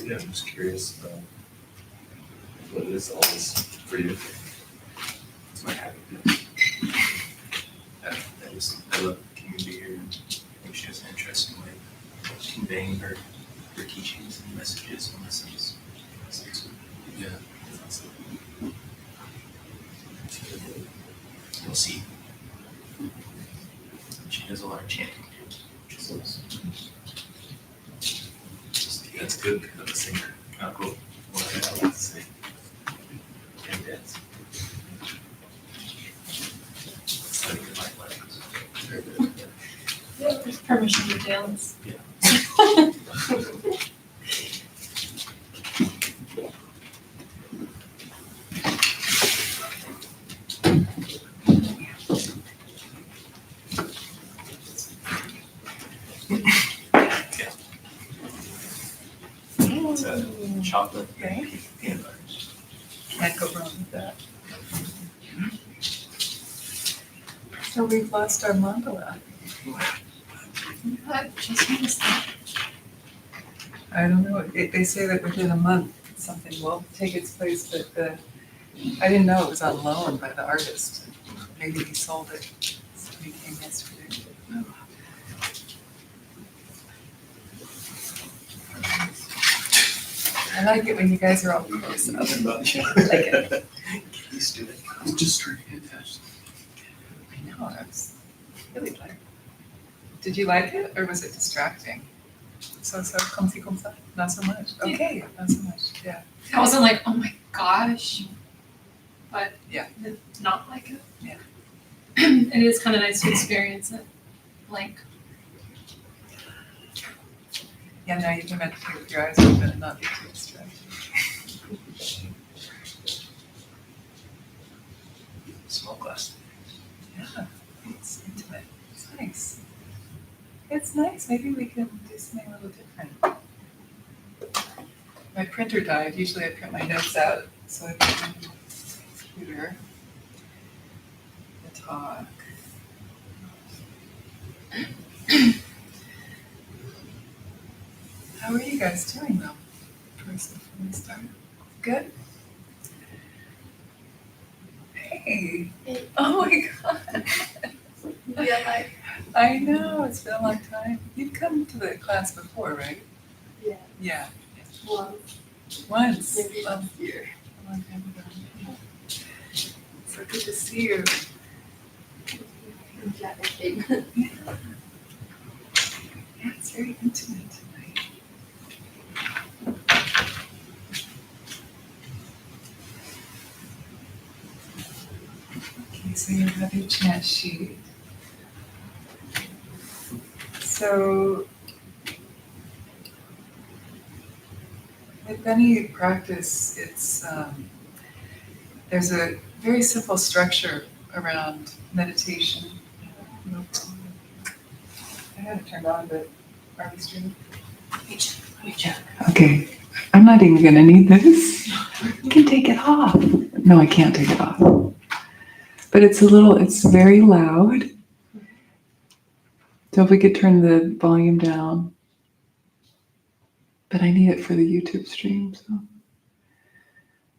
Yeah, I'm just curious what it is all this for you. It's my habit. I love the community here. I think she has an interesting way of conveying her teachings and messages and lessons. Yeah. You'll see. She does a lot of chanting too, which is nice. That's good because I'm a singer. Oh, cool. What I like to say. And dance. Study your life lessons. Very good. Yeah, there's permission to dance. Yeah. It's a chocolate and peanut butter. Can't go wrong with that. So we've lost our mandala. I just noticed that. I don't know, they say that within a month, something will take its place, but I didn't know it was on loan by the artist. Maybe he sold it. Somebody came yesterday. I like it when you guys are all close up. I like it. Get used to it. I'm just trying to get attached. I know, I was really like. Did you like it, or was it distracting? So, comme ci, comme ça? Not so much. Okay, not so much, yeah. I wasn't like, oh my gosh, but Yeah. not like it. Yeah. It is kind of nice to experience it, like. Yeah, now you can meditate with your eyes open and not be too distracted. Small glass. Yeah, it's intimate. It's nice. It's nice. Maybe we can do something a little different. My printer died. Usually I print my notes out, so I put it on the computer. The talk. How are you guys doing though? First before we start. Good? Hey. Hey. Oh my god. Yeah, I know, it's been a long time. You've come to the class before, right? Yeah. Yeah. Once, Once. maybe last year. A long time ago. So good to see you. Yeah, I think. Yeah. Yeah, it's very intimate tonight. Okay, so you have your chant sheet. So with any practice, it's there's a very simple structure around meditation. I had it turned on, but are we streaming? Okay, I'm not even gonna need this. You can take it off. No, I can't take it off. But it's very loud. So if we could turn the volume down. But I need it for the YouTube stream, so.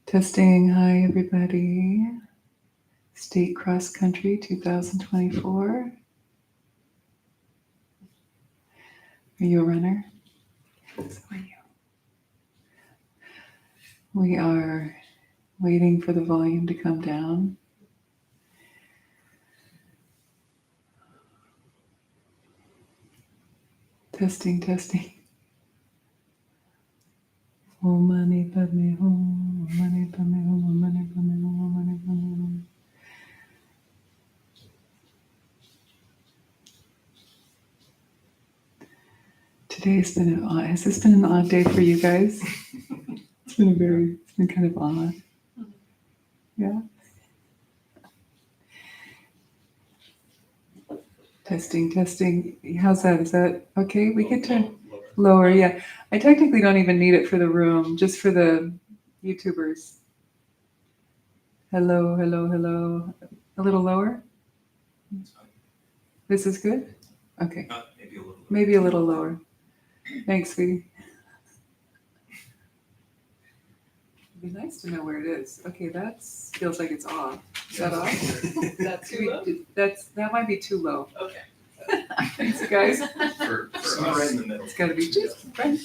Testing, hi everybody. State Cross Country 2024. Are you a runner? So are you. We are waiting for the volume to come down. Testing, testing. Om mani padme hum, Om mani padme hum, Om mani padme hum, Om mani padme hum. Today's been an odd. Has this been an odd day for you guys? It's been kind of odd. Yeah. Testing, testing. How's that? Is that okay? We could turn lower. Yeah. I technically don't even need it for the room, just for the YouTubers. Hello, hello, hello. A little lower? This is good? Okay. Maybe a little. Maybe a little lower. Thanks, sweetie. It'd be nice to know where it is. Okay, that feels like it's off. Is that off? That's too low? That might be too low. Okay. Thanks, guys. For right in the middle. It's got to be just right.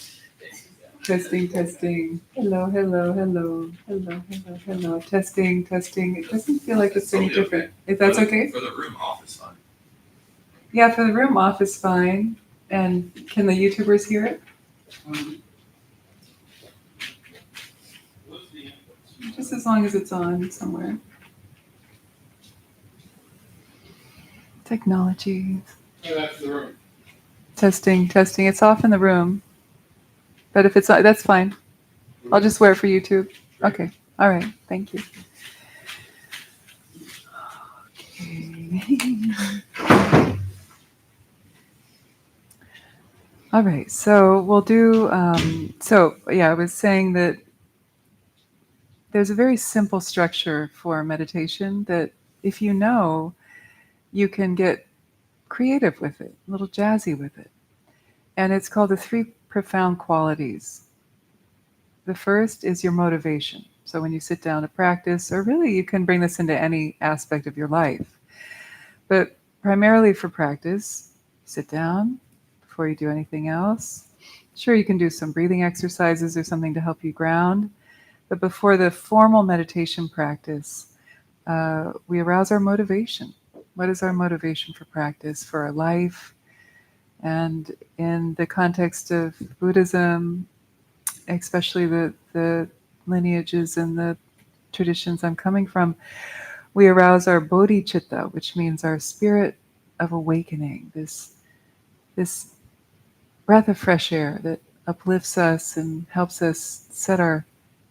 Testing, testing. Hello, hello, hello, hello, hello, hello. Testing, testing. It doesn't feel like it's any Totally different. If that's okay? For the room off is fine. Yeah, for the room off is fine. And can the YouTubers hear it? Just as long as it's on somewhere. Technology. Oh, that's the room. Testing, testing. It's off in the room. But if it's not, that's fine. I'll just wear it for YouTube. Okay. All right. Thank you. Okay. All right. So we'll do. I was saying that there's a very simple structure for meditation that if you know, you can get creative with it, a little jazzy with it. And it's called the 3 profound qualities. The first is your motivation. So when you sit down to practice, or really you can bring this into any aspect of your life, but primarily for practice, sit down before you do anything else. Sure, you can do some breathing exercises or something to help you ground, but before the formal meditation practice, we arouse our motivation. What is our motivation for practice, for our life? And in the context of Buddhism, especially the lineages and the traditions I'm coming from, we arouse our bodhicitta, which means our spirit of awakening, this breath of fresh air that uplifts us and helps us set our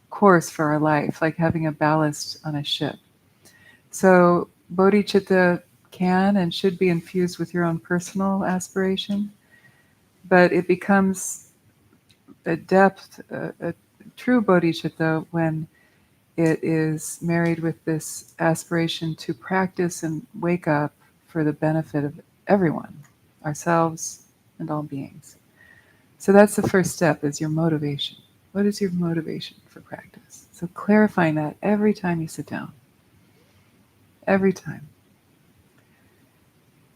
course for our life, like having a ballast on a ship. So bodhicitta can and should be infused with your own personal aspiration, but it becomes a depth, a true bodhicitta when it is married with this aspiration to practice and wake up for the benefit of everyone, ourselves and all beings. So that's the first step, is your motivation. What is your motivation for practice? So clarifying that every time you sit down. Every time.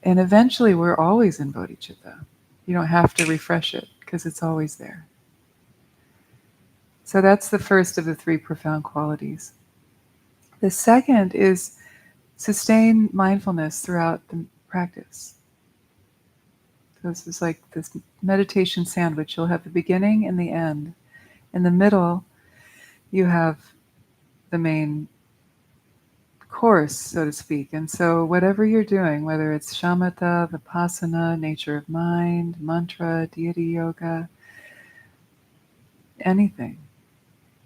And eventually we're always in bodhicitta. You don't have to refresh it because it's always there. So that's the first of the 3 profound qualities. The second is sustain mindfulness throughout the practice. So this is like this meditation sandwich. You'll have the beginning and the end. In the middle, you have the main course, so to speak. And so whatever you're doing, whether it's shamatha, vipassana, nature of mind, mantra, deity yoga, anything,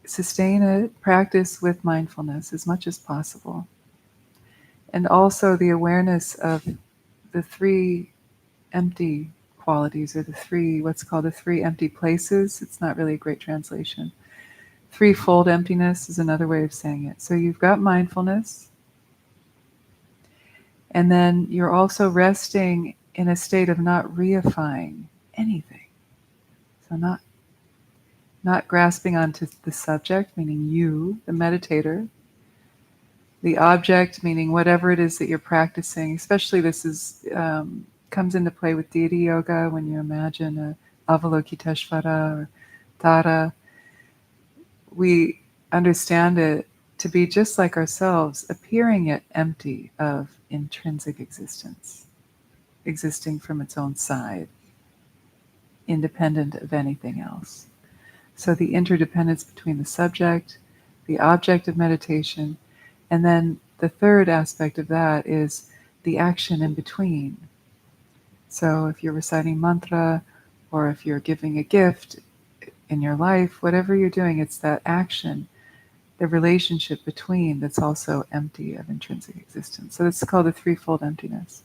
sustain it, practice with mindfulness as much as possible. And also the awareness of the 3 empty qualities, or the 3, what's called the 3 empty places. It's not really a great translation. 3-fold emptiness is another way of saying it. So you've got mindfulness, and then you're also resting in a state of not reifying anything. So not grasping onto the subject, meaning you, the meditator, the object, meaning whatever it is that you're practicing. Especially this is comes into play with deity yoga when you imagine a Avalokiteshvara or Tara. We understand it to be just like ourselves, appearing yet empty of intrinsic existence, existing from its own side, independent of anything else. So the interdependence between the subject, the object of meditation, and then the third aspect of that is the action in between. So if you're reciting mantra, or if you're giving a gift in your life, whatever you're doing, it's that action, the relationship between, that's also empty of intrinsic existence. So it's called a 3-fold emptiness.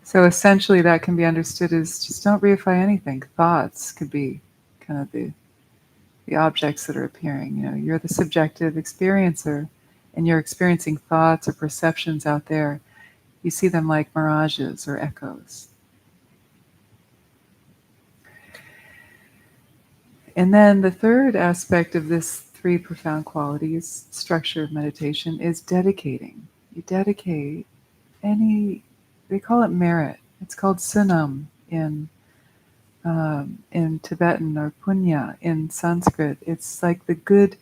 So essentially that can be understood as just don't reify anything. Thoughts could be kind of the objects that are appearing. You know, you're the subjective experiencer, and you're experiencing thoughts or perceptions out there. You see them like mirages or echoes. And then the third aspect of this three profound qualities, structure of meditation, is dedicating. You dedicate they call it merit. It's called sunam in Tibetan, or punya in Sanskrit. It's like the good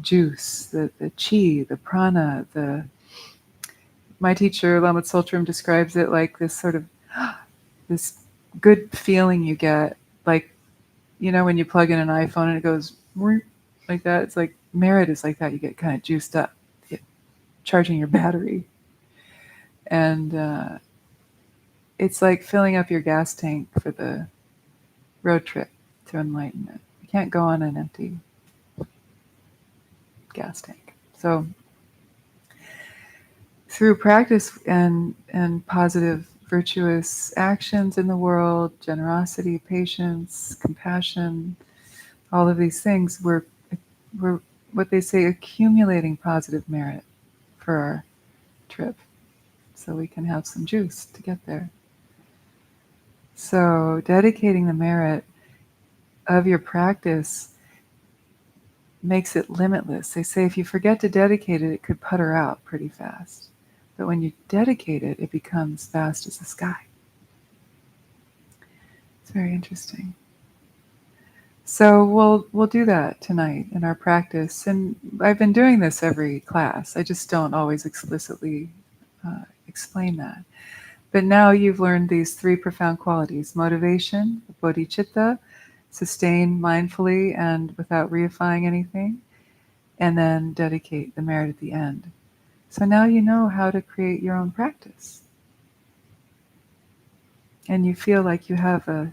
juice, the chi, the prana. My teacher Lama Tsultrim describes it like this sort of this good feeling you get, like, when you plug in an iPhone and it goes like that. It's like merit is like that. You get kind of juiced up, charging your battery, and it's like filling up your gas tank for the road trip to enlightenment. You can't go on an empty gas tank. So through practice and positive virtuous actions in the world, generosity, patience, compassion, all of these things, we're what they say, accumulating positive merit for our trip, so we can have some juice to get there. So dedicating the merit of your practice makes it limitless. They say if you forget to dedicate it, it could putter out pretty fast. But when you dedicate it, it becomes vast as the sky. It's very interesting. So we'll do that tonight in our practice. And I've been doing this every class. I just don't always explicitly explain that. But now you've learned these three profound qualities: motivation, bodhicitta, sustain mindfully and without reifying anything, and then dedicate the merit at the end. So now you know how to create your own practice. And you feel like you have a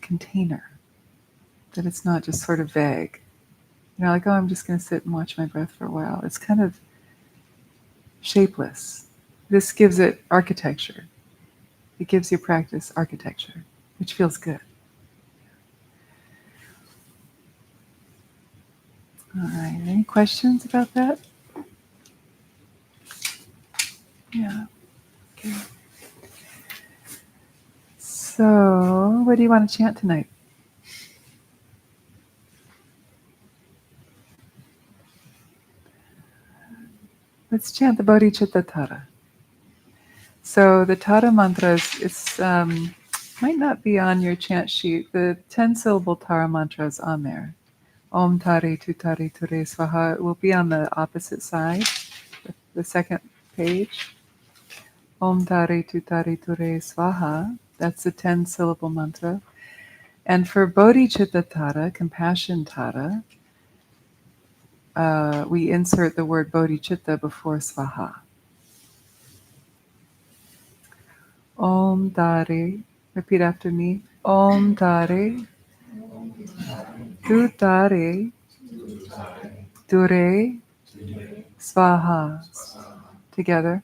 container, that it's not just sort of vague. Like, oh, I'm just going to sit and watch my breath for a while. It's kind of shapeless. This gives it architecture. It gives your practice architecture, which feels good. All right, any questions about that? Yeah, okay. So, what do you want to chant tonight? Let's chant the Bodhicitta Tara. So the Tara mantras, it's might not be on your chant sheet. The 10-syllable Tara mantra is on there. Om Tare Tu Tare Ture Swaha. It will be on the opposite side, the second page. Om Tare Tu Tare Ture Swaha. That's the 10-syllable mantra. And for Bodhicitta Tara, compassion Tara, we insert the word bodhicitta before swaha. Om Tare, repeat after me. Om Tare, Tu Tare, Ture, Swaha. Together.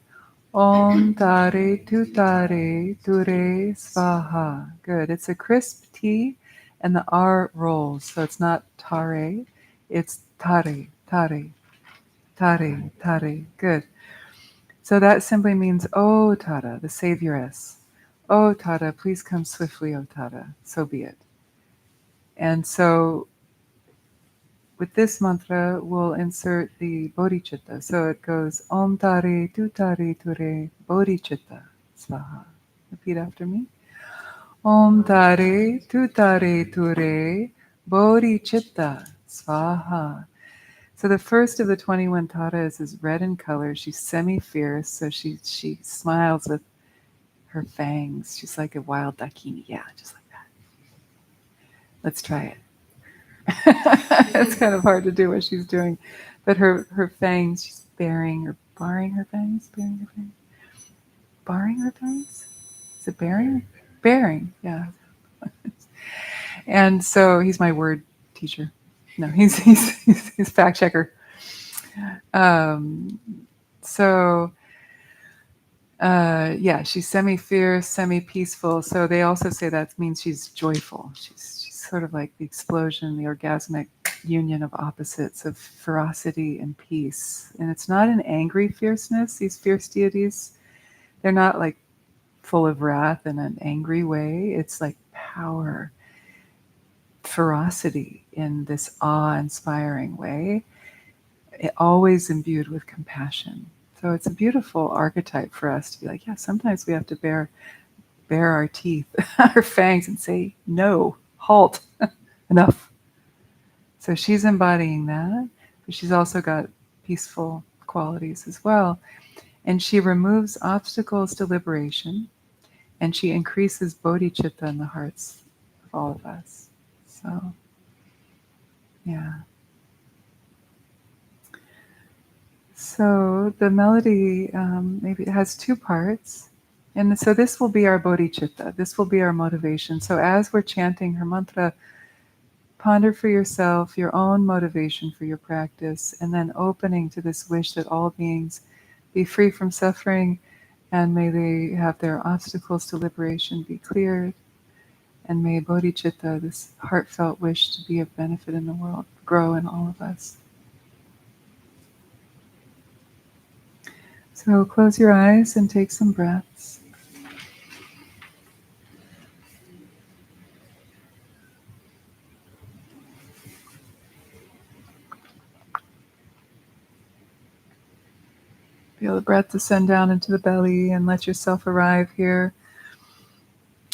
Om Tare, Tu Tare, Ture, Swaha. Good. It's a crisp T and the R rolls. So it's not tare, it's tare, tare, tare, tare. Good. So that simply means, O Tara, the Savioress. O Tara, please come swiftly, O Tara. So be it. And so with this mantra, we'll insert the bodhicitta. So it goes, Om Tare, Tu Tare, Ture, Bodhicitta, Swaha. Repeat after me. Om Tare, Tu Tare, Ture, Bodhicitta, Swaha. So the first of the 21 taras is red in color. She's semi-fierce, so she smiles with her fangs. She's like a wild dakini. Yeah, just like that. Let's try it. It's kind of hard to do what she's doing. But her fangs, she's barring her fangs? Barring her fangs? Is it bearing? Bearing, yeah. And so he's my word teacher. No, he's fact checker. She's semi-fierce, semi-peaceful. So they also say that means she's joyful. She's sort of like the explosion, the orgasmic union of opposites of ferocity and peace. And it's not an angry fierceness. These fierce deities, they're not like full of wrath in an angry way. It's like power. ferocity in this awe-inspiring way, always imbued with compassion. So it's a beautiful archetype for us to be like, yeah, sometimes we have to bare our teeth, our fangs, and say, no, halt, enough. So she's embodying that, but she's also got peaceful qualities as well. And she removes obstacles to liberation, and she increases bodhicitta in the hearts of all of us. So, yeah. So the melody, maybe it has two parts. And so this will be our bodhicitta. This will be our motivation. So as we're chanting her mantra, ponder for yourself your own motivation for your practice, and then opening to this wish that all beings be free from suffering, and may they have their obstacles to liberation be cleared, and may bodhicitta, this heartfelt wish to be of benefit in the world, grow in all of us. So close your eyes and take some breaths. Feel the breath descend down into the belly and let yourself arrive here,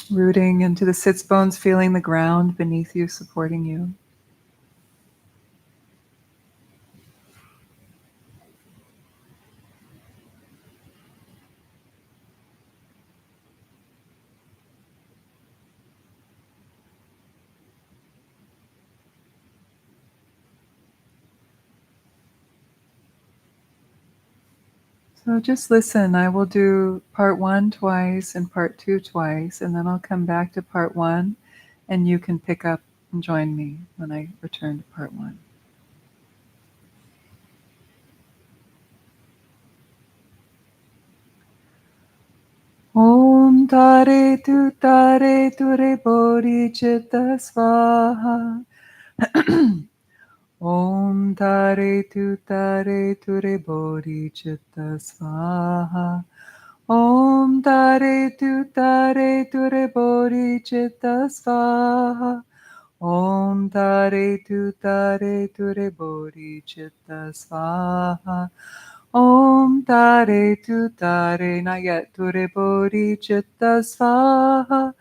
rooting into the sits bones, feeling the ground beneath you supporting you. So just listen. I will do part 1 twice and part 2 twice, and then I'll come back to part 1, and you can pick up and join me when I return to part 1. Om Tare Tu Re Bodhi Chitta Svaha. Om Tare Tu Re Bodhi Chitta Svaha. Om Tare Tu Re Bodhi Chitta Svaha. Om Tare Tu Re Bodhi Chitta Svaha. Om Tare Tu not yet, Re Bodhi Chitta Svaha.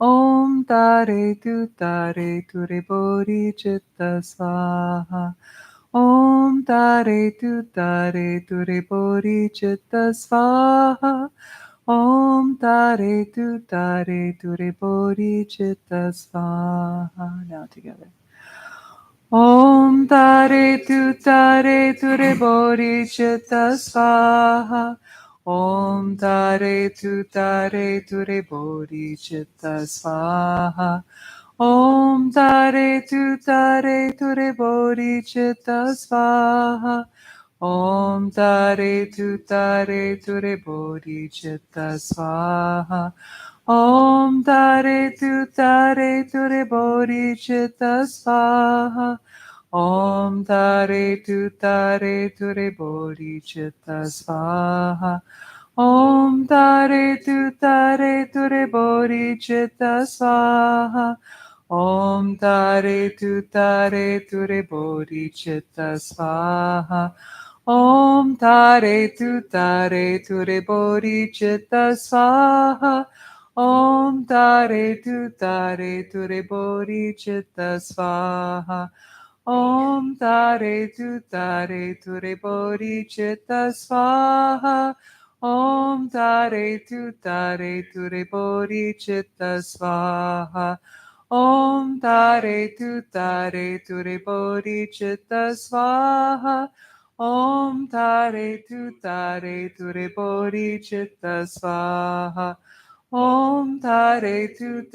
Om Tare Tu Re Bodhi Chitta Svaha. Om Tare Tu Re Bodhi Chitta Svaha. Om Tare Tu Re Bodhi Chitta Svaha. Now together. Om Tare Tu Re Bodhi Chitta Svaha. Om Tare Tu Re Bodhi Chitta Svaha. Om Tare Tu Re Bodhi Chitta Svaha. Om Tare Tu Re Bodhi Chitta Svaha. Om Tare Tu Re Bodhi Chitta Svaha. Om Tare Tu Re Bodhi Chitta Svaha. Om Tare Tu Re Bodhi Chitta Svaha. Om Tare Tu Re Bodhi Chitta Svaha. Om Tare Tu Re Bodhi Chitta Svaha. Om Tare Tu Re Bodhi Chitta Svaha. Om Tare Tu Re Bodhi Chitta Svaha. Om Tare Tu Re Bodhi Chitta Svaha. Om Tare Tu Re Bodhi Chitta Svaha. Om Tare Tu Re Bodhi Chitta Svaha. Om Tare Tu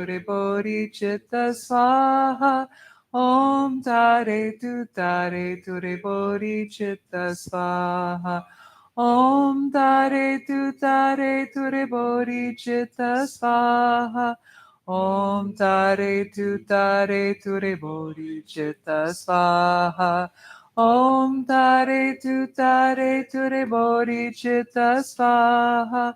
Re Bodhi Chitta Svaha. Om Tare Tu Re Bodhi Chitta Svaha. Om Tare Tu Re Bodhi Chitta Svaha. Om Tare Tu Re Bodhi Chitta Svaha. Om Tare Tu Re Bodhi Chitta Svaha.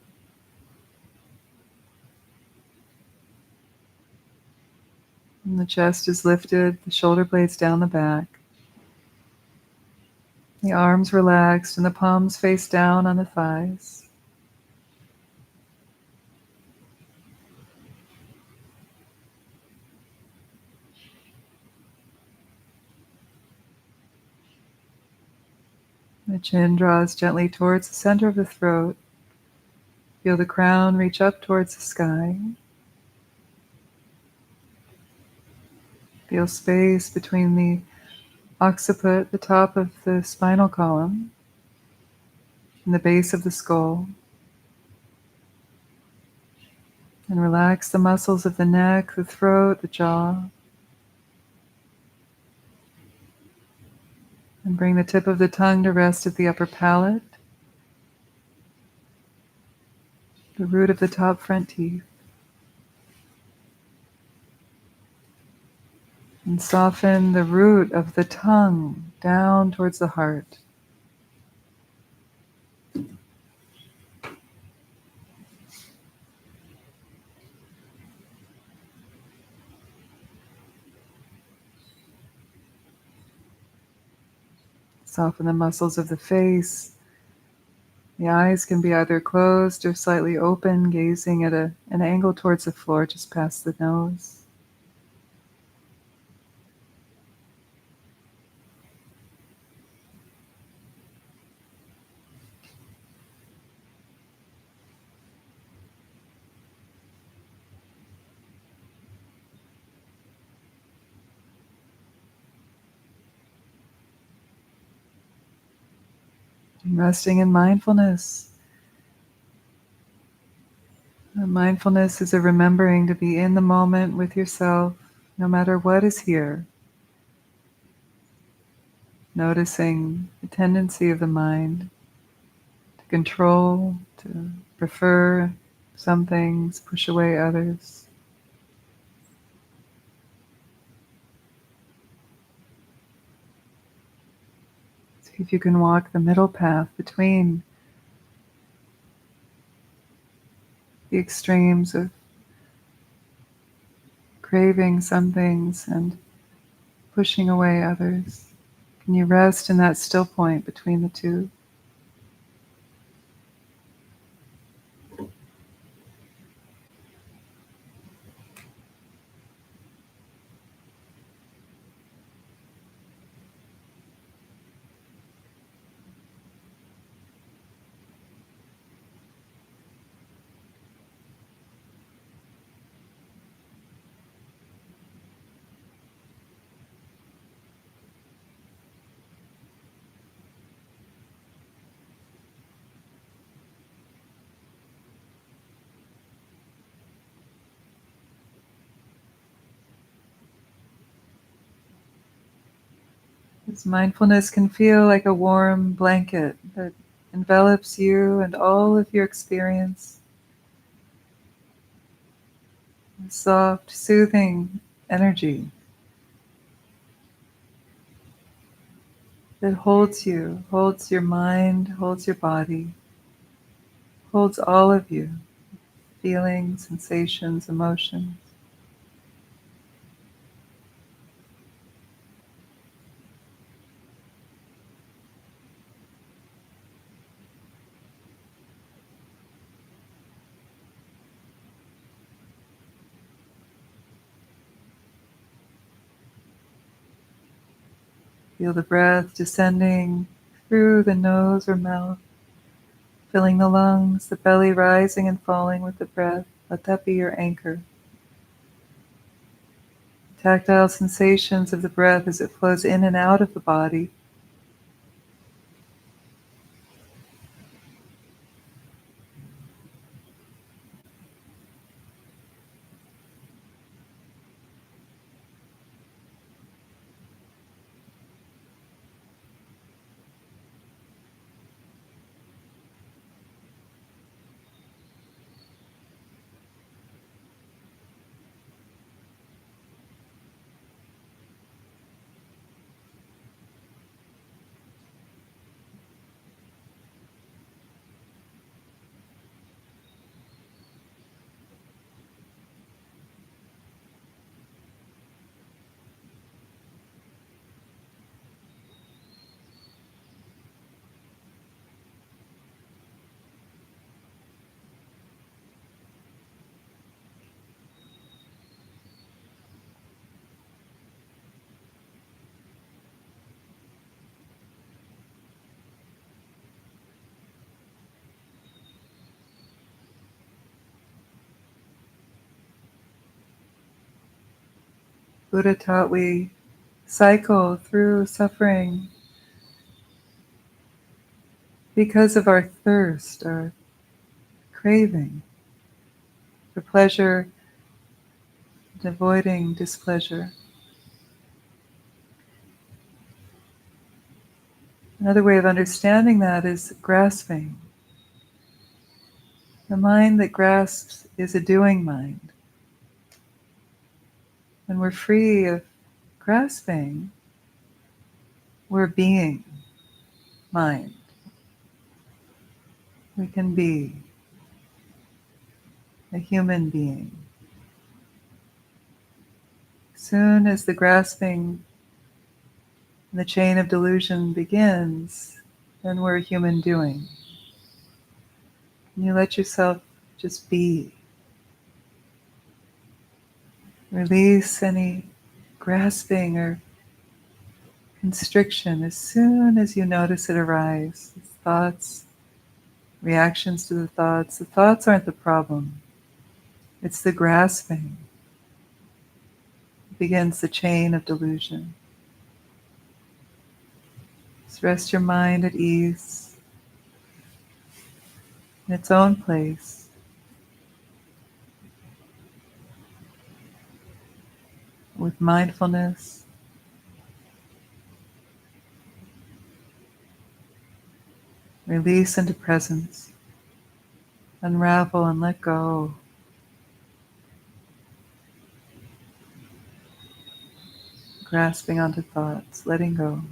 And the chest is lifted, the shoulder blades down the back. The arms relaxed and the palms face down on the thighs. The chin draws gently towards the center of the throat. Feel the crown reach up towards the sky. Feel space between the occiput, the top of the spinal column, and the base of the skull. And relax the muscles of the neck, the throat, the jaw. And bring the tip of the tongue to rest at the upper palate, the root of the top front teeth. And soften the root of the tongue down towards the heart. Soften the muscles of the face. The eyes can be either closed or slightly open, gazing at an angle towards the floor just past the nose. And resting in mindfulness. Mindfulness is a remembering to be in the moment with yourself, no matter what is here. Noticing the tendency of the mind to control, to prefer some things, push away others. See if you can walk the middle path between the extremes of craving some things and pushing away others. Can you rest in that still point between the two? This mindfulness can feel like a warm blanket that envelops you and all of your experience. A soft, soothing energy that holds you, holds your mind, holds your body, holds all of you, feelings, sensations, emotions. Feel the breath descending through the nose or mouth, filling the lungs, the belly rising and falling with the breath. Let that be your anchor. Tactile sensations of the breath as it flows in and out of the body. Buddha taught we cycle through suffering because of our thirst, our craving for pleasure and avoiding displeasure. Another way of understanding that is grasping. The mind that grasps is a doing mind. When we're free of grasping, we're being mind. We can be a human being. Soon as the grasping and the chain of delusion begins, then we're a human doing. And you let yourself just be. Release any grasping or constriction as soon as you notice it arise. Thoughts, reactions to the thoughts. The thoughts aren't the problem. It's the grasping. It begins the chain of delusion. Just rest your mind at ease in its own place. With mindfulness. Release into presence. Unravel and let go. Grasping onto thoughts, letting go.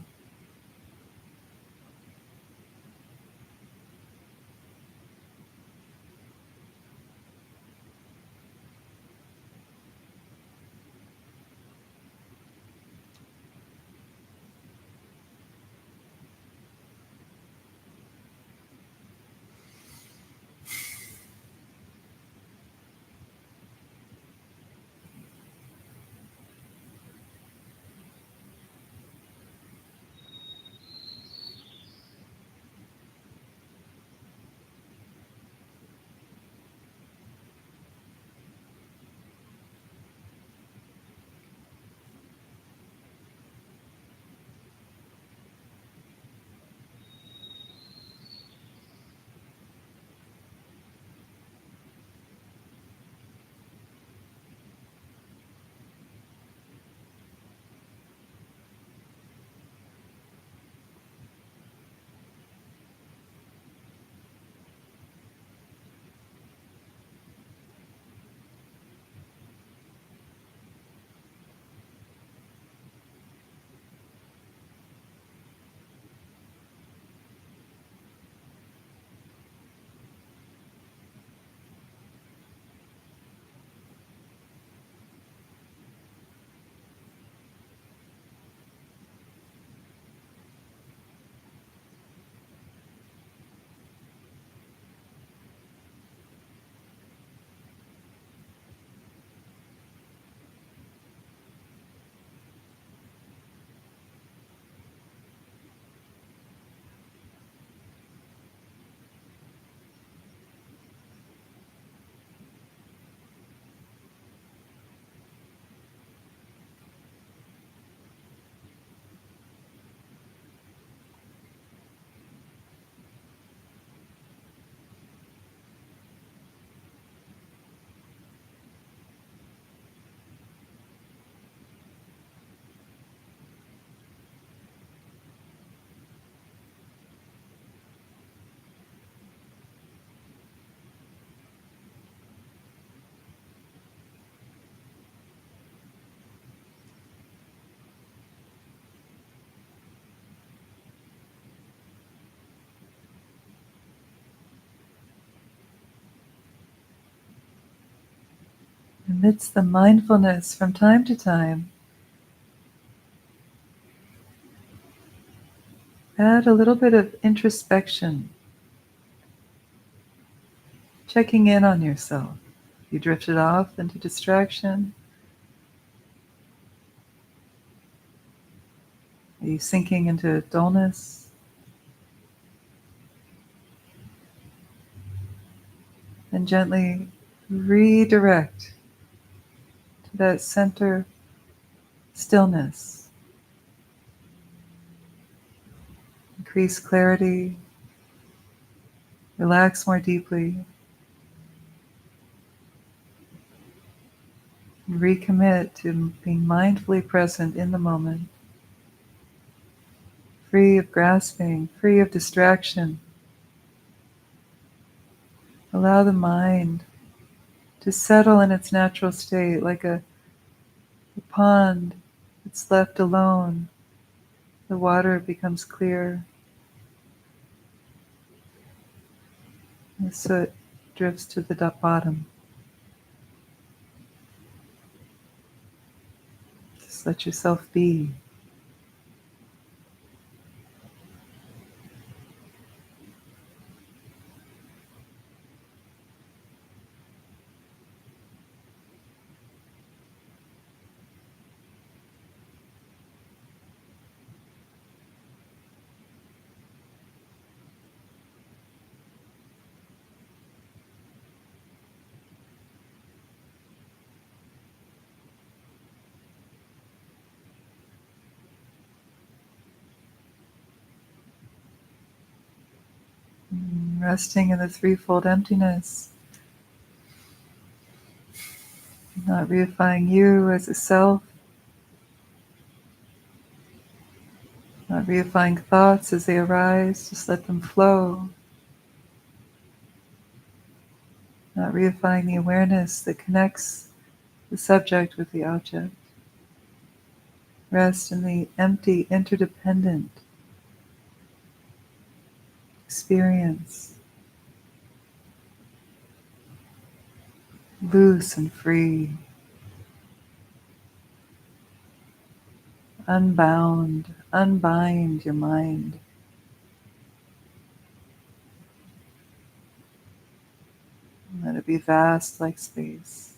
Amidst the mindfulness from time to time, add a little bit of introspection, checking in on yourself. You drifted off into distraction. Are you sinking into dullness? And gently redirect to that center stillness, increase clarity, relax more deeply, and recommit to being mindfully present in the moment, free of grasping, free of distraction. Allow the mind to settle in its natural state like a pond that's left alone. The water becomes clear. The soot drifts to the bottom. Just let yourself be. Resting in the threefold emptiness, not reifying you as a self, not reifying thoughts as they arise, just let them flow, not reifying the awareness that connects the subject with the object. Rest in the empty, interdependent experience, loose and free, unbound, unbind your mind. Let it be vast like space.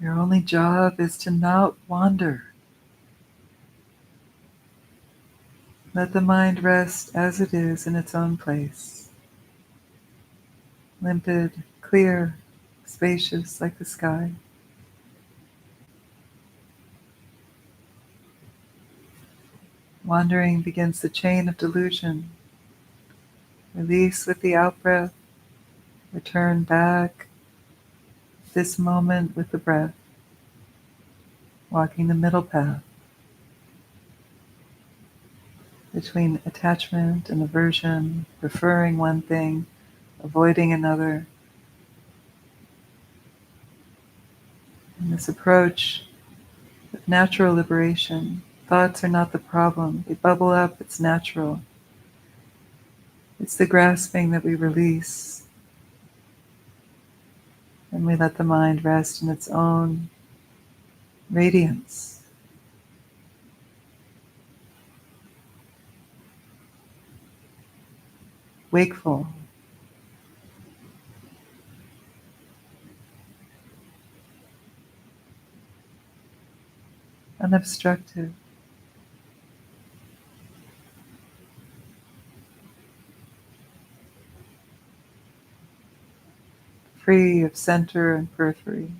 Your only job is to not wander. Let the mind rest as it is in its own place. Limpid, clear, spacious like the sky. Wandering begins the chain of delusion. Release with the out-breath. Return back this moment with the breath. Walking the middle path between attachment and aversion, preferring one thing, avoiding another. In this approach of natural liberation, thoughts are not the problem. They bubble up, it's natural. It's the grasping that we release, and we let the mind rest in its own radiance. Wakeful, unobstructed, free of center and periphery.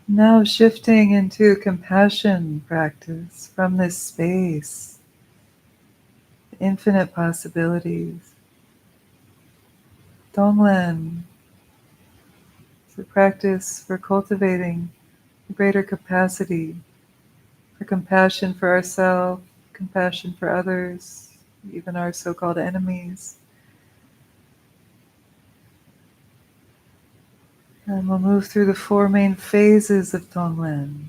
Now shifting into compassion practice from this space, infinite possibilities. Tonglen is a practice for cultivating a greater capacity for compassion for ourselves, compassion for others, even our so-called enemies. And we'll move through the four main phases of Tonglen.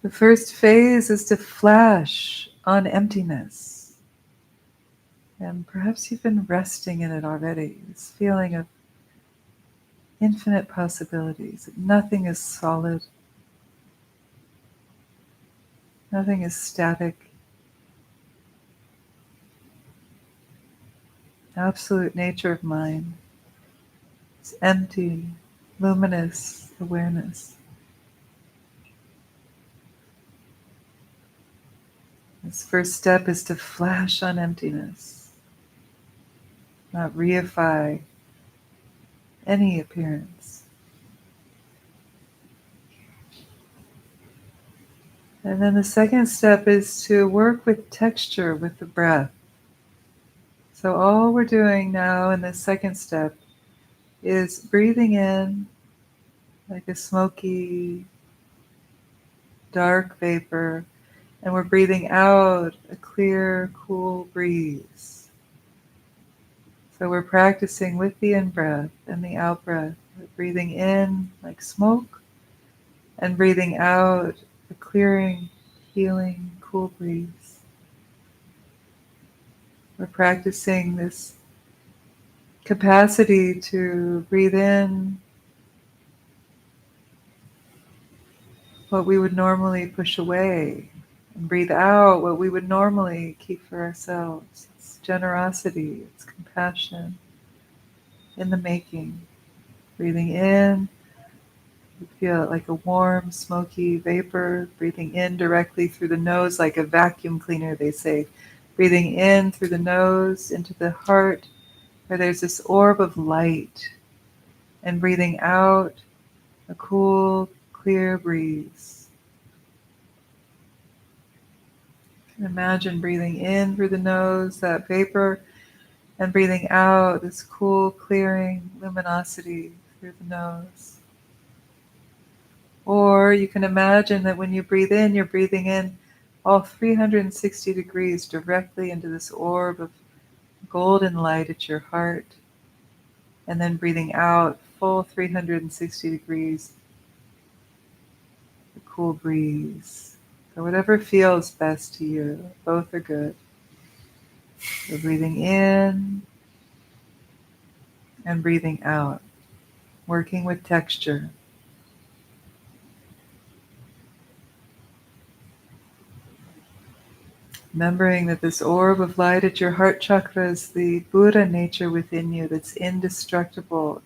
The first phase is to flash on emptiness. And perhaps you've been resting in it already, this feeling of infinite possibilities. Nothing is solid. Nothing is static. Absolute nature of mind. It's empty, luminous awareness. This first step is to flash on emptiness, not reify any appearance. And then the second step is to work with texture with the breath. So all we're doing now in this second step is breathing in like a smoky, dark vapor, and we're breathing out a clear, cool breeze. So we're practicing with the in-breath and the out-breath. We're breathing in like smoke and breathing out a clearing, healing, cool breeze. We're practicing this capacity to breathe in what we would normally push away and breathe out what we would normally keep for ourselves. It's generosity, it's compassion in the making. Breathing in, you feel it like a warm, smoky vapor. Breathing in directly through the nose like a vacuum cleaner, they say. Breathing in through the nose into the heart where there's this orb of light. And breathing out a cool, clear breeze. And imagine breathing in through the nose, that vapor, and breathing out this cool, clearing luminosity through the nose. Or you can imagine that when you breathe in, you're breathing in all 360 degrees directly into this orb of golden light at your heart. And then breathing out full 360 degrees, the cool breeze. So whatever feels best to you, both are good. So breathing in and breathing out, working with texture. Remembering that this orb of light at your heart chakra is the Buddha nature within you that's indestructible,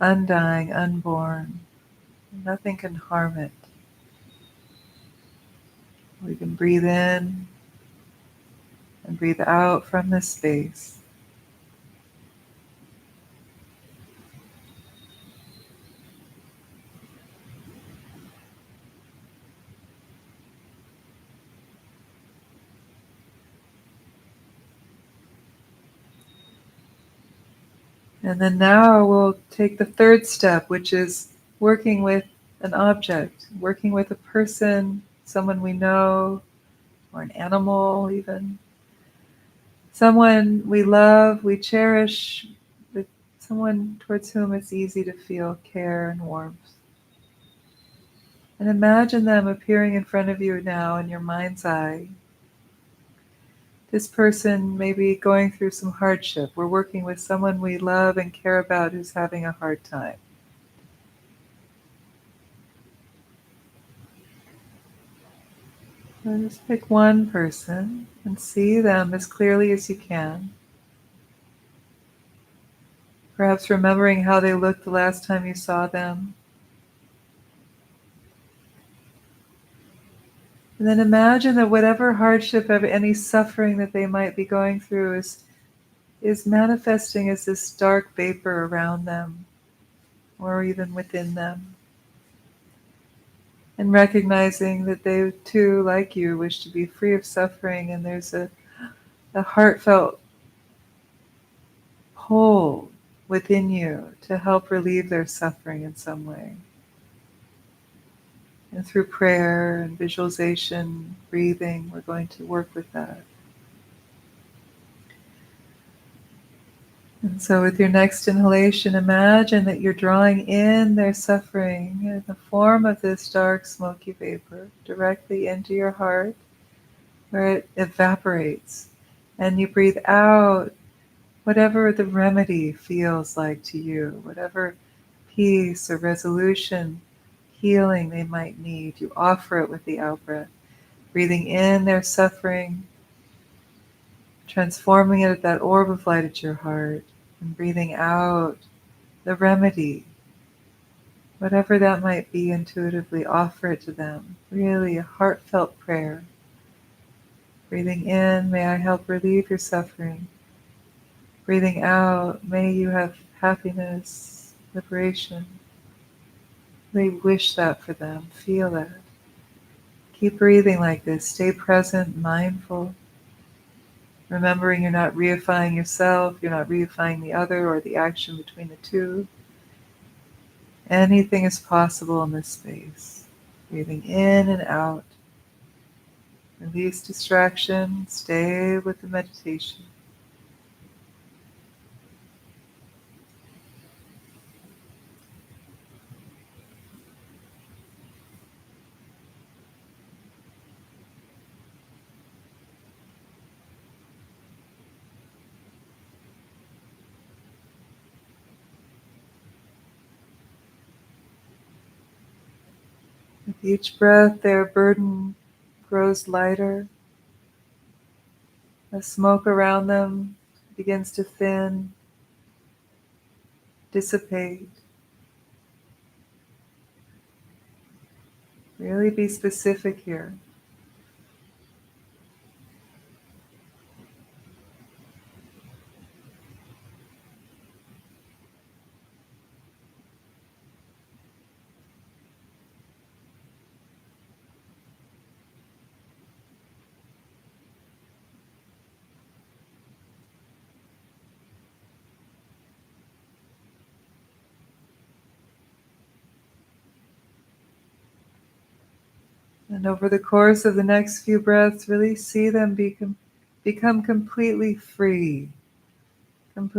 undying, unborn. Nothing can harm it. We can breathe in and breathe out from this space. And then now we'll take the third step, which is working with an object, working with a person, someone we know, or an animal even. Someone we love, we cherish, but someone towards whom it's easy to feel care and warmth. And imagine them appearing in front of you now in your mind's eye. This person may be going through some hardship. We're working with someone we love and care about who's having a hard time. So just pick one person and see them as clearly as you can. Perhaps remembering how they looked the last time you saw them. And then imagine that whatever hardship, any suffering that they might be going through is manifesting as this dark vapor around them or even within them. And recognizing that they too, like you, wish to be free of suffering, and there's a heartfelt pull within you to help relieve their suffering in some way. And through prayer and visualization, breathing, we're going to work with that. And so with your next inhalation, imagine that you're drawing in their suffering in the form of this dark, smoky vapor directly into your heart, where it evaporates. And you breathe out whatever the remedy feels like to you, whatever peace or resolution, healing they might need. You offer it with the out-breath, breathing in their suffering, transforming it at that orb of light at your heart, and breathing out the remedy, whatever that might be, intuitively offer it to them. Really a heartfelt prayer. Breathing in, may I help relieve your suffering. Breathing out, may you have happiness, liberation. They wish that for them. Feel that. Keep breathing like this. Stay present, mindful. Remembering you're not reifying yourself, you're not reifying the other or the action between the two. Anything is possible in this space. Breathing in and out. Release distraction. Stay with the meditation. With each breath, their burden grows lighter. The smoke around them begins to thin, dissipate. Really be specific here. And over the course of the next few breaths, really see them become completely free of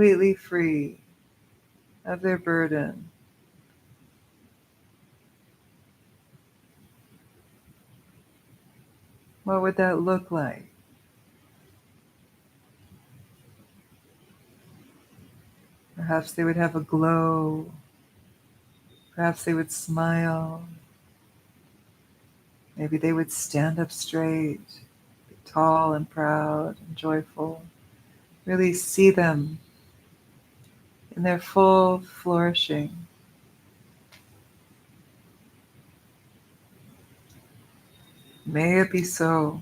their burden. What would that look like? Perhaps they would have a glow. Perhaps they would smile. Maybe they would stand up straight, be tall and proud and joyful. Really see them in their full flourishing. May it be so.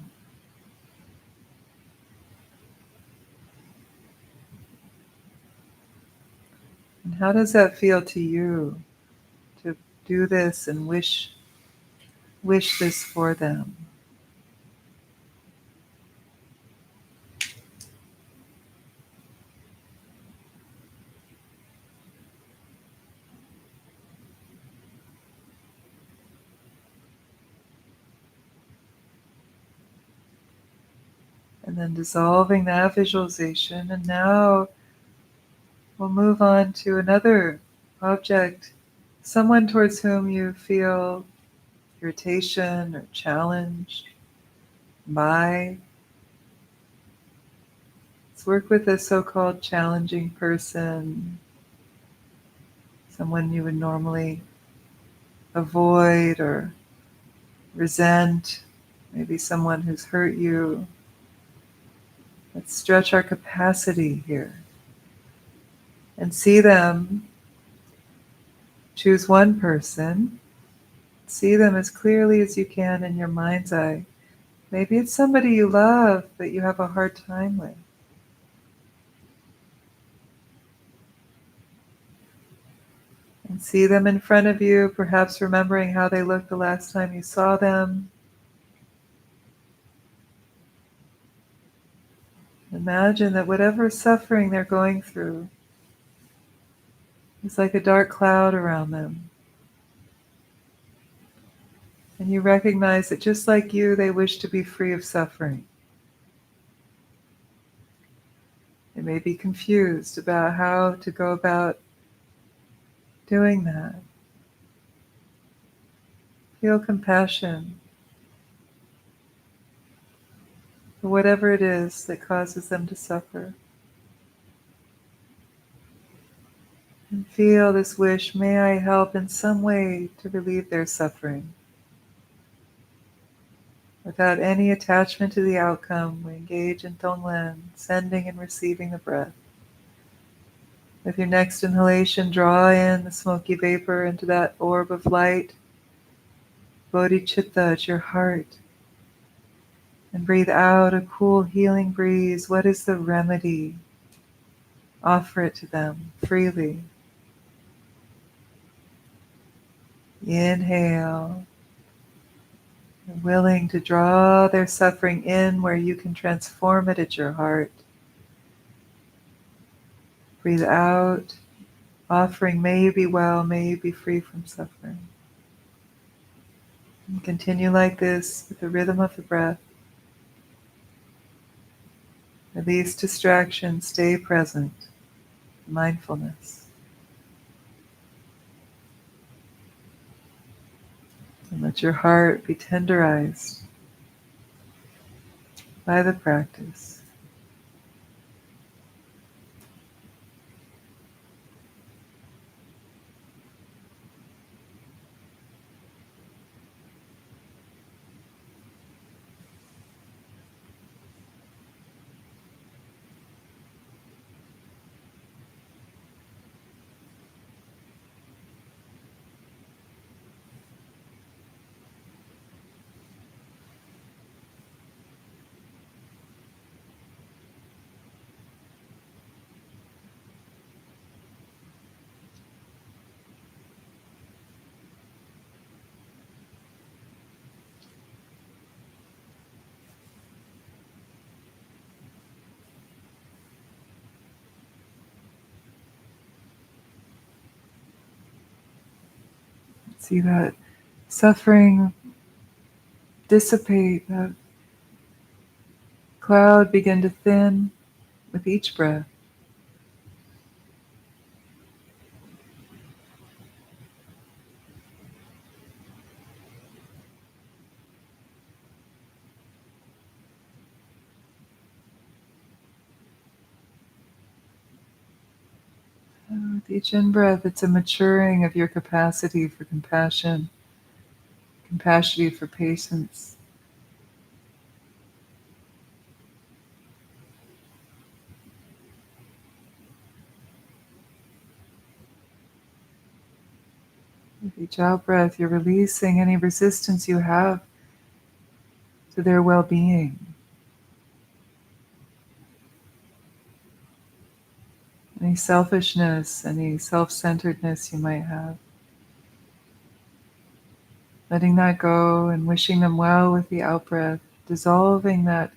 And how does that feel to you to do this and wish this for them? And then dissolving that visualization. And now we'll move on to another object, someone towards whom you feel irritation or challenge by. Let's work with a so-called challenging person, someone you would normally avoid or resent, maybe someone who's hurt you. Let's stretch our capacity here and see them. Choose one person. See them as clearly as you can in your mind's eye. Maybe it's somebody you love but you have a hard time with. And see them in front of you, perhaps remembering how they looked the last time you saw them. Imagine that whatever suffering they're going through is like a dark cloud around them. And you recognize that just like you, they wish to be free of suffering. They may be confused about how to go about doing that. Feel compassion for whatever it is that causes them to suffer. And feel this wish, may I help in some way to relieve their suffering. Without any attachment to the outcome, we engage in Tonglen, sending and receiving the breath. With your next inhalation, draw in the smoky vapor into that orb of light, bodhicitta at your heart. And breathe out a cool healing breeze. What is the remedy? Offer it to them freely. Inhale. You're willing to draw their suffering in where you can transform it at your heart. Breathe out, offering may you be well, may you be free from suffering. And continue like this with the rhythm of the breath. Release distraction, stay present, mindfulness. And let your heart be tenderized by the practice. See that suffering dissipate, that cloud begin to thin with each breath. With each in-breath, it's a maturing of your capacity for compassion, capacity for patience. With each out-breath, you're releasing any resistance you have to their well-being. Any selfishness, any self-centeredness you might have. Letting that go and wishing them well with the out-breath, dissolving that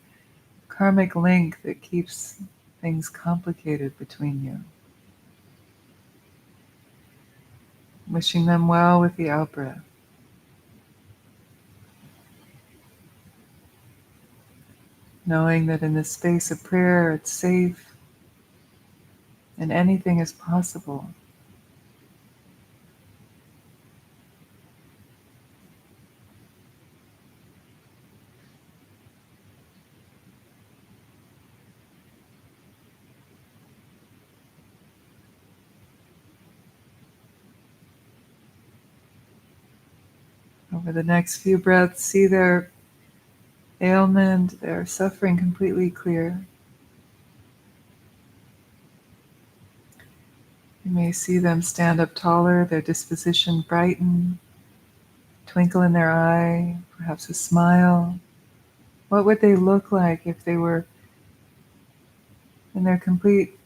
karmic link that keeps things complicated between you. Wishing them well with the out-breath. Knowing that in this space of prayer it's safe and anything is possible. Over the next few breaths, see their ailment, their suffering completely clear. You may see them stand up taller, their disposition brighten, twinkle in their eye, perhaps a smile. What would they look like if they were in their complete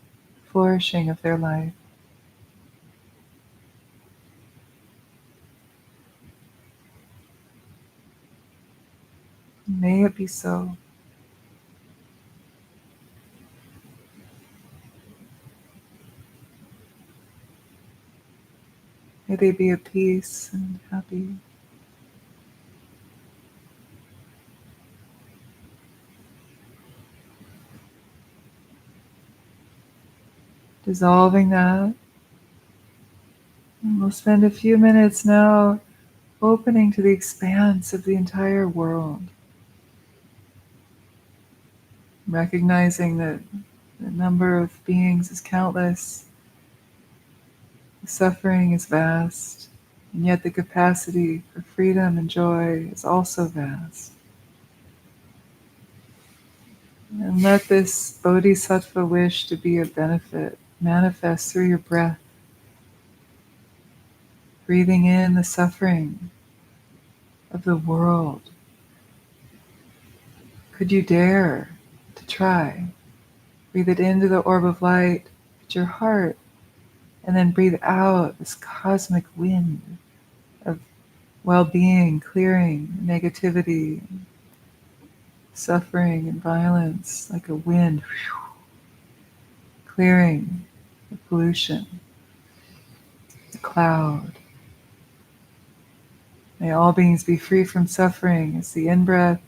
flourishing of their life? May it be so. May they be at peace and happy. Dissolving that. And we'll spend a few minutes now opening to the expanse of the entire world. Recognizing that the number of beings is countless, the suffering is vast, and yet the capacity for freedom and joy is also vast. And let this bodhisattva wish to be of benefit manifest through your breath, breathing in the suffering of the world. Could you dare to try? Breathe it into the orb of light at your heart, and then breathe out this cosmic wind of well-being, clearing negativity, suffering, and violence, like a wind, clearing the pollution, the cloud. May all beings be free from suffering as the in-breath.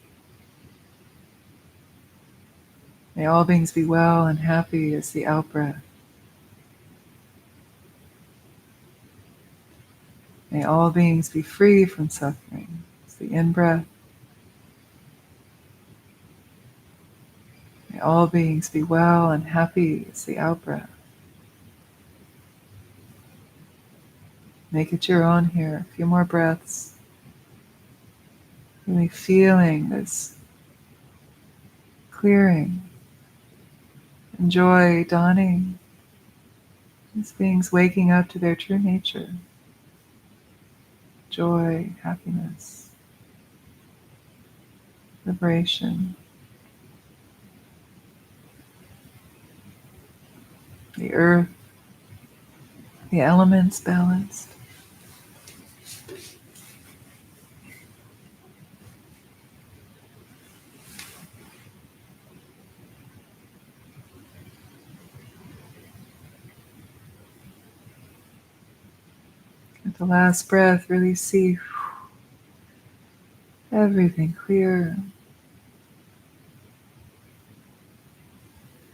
May all beings be well and happy as the out-breath. May all beings be free from suffering as the in-breath. May all beings be well and happy as the out-breath. Make it your own here. A few more breaths. Really feeling this clearing and joy dawning. These beings waking up to their true nature. Joy, happiness, liberation. The earth, the elements balanced. At the last breath, really see everything clear.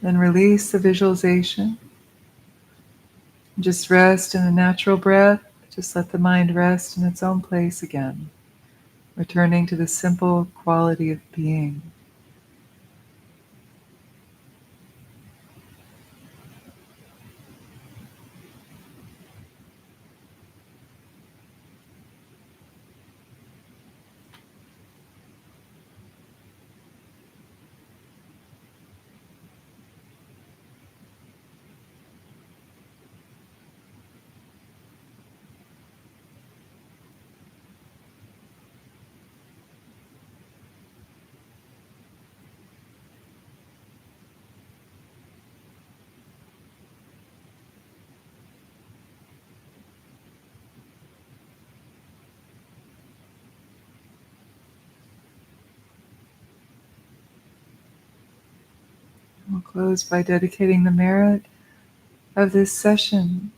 Then release the visualization. Just rest in the natural breath. Just let the mind rest in its own place again, returning to the simple quality of being. We'll close by dedicating the merit of this session,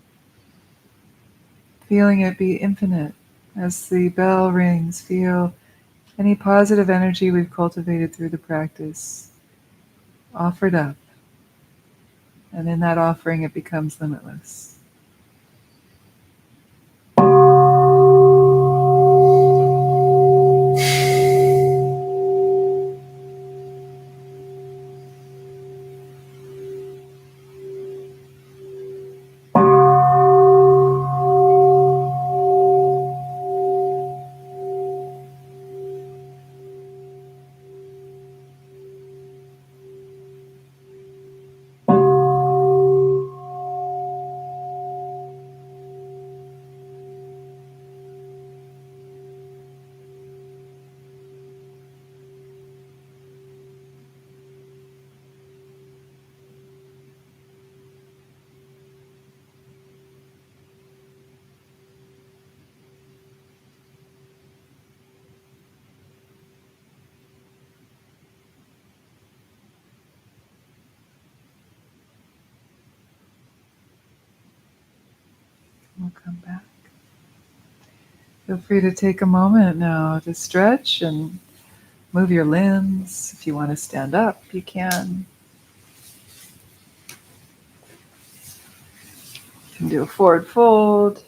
feeling it be infinite. As the bell rings, feel any positive energy we've cultivated through the practice offered up. And in that offering, it becomes limitless. We'll come back. Feel free to take a moment now to stretch and move your limbs. If you want to stand up, you can. You can do a forward fold.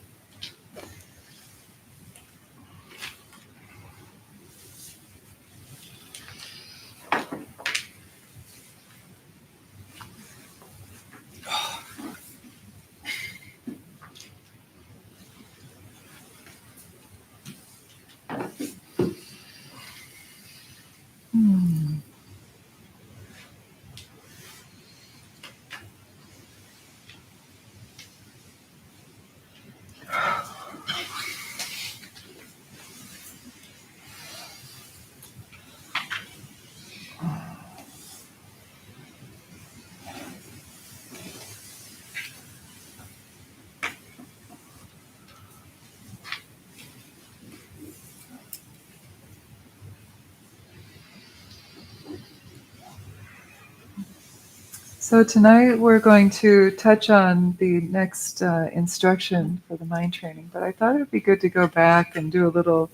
So tonight we're going to touch on the next instruction for the mind training, but I thought it would be good to go back and do a little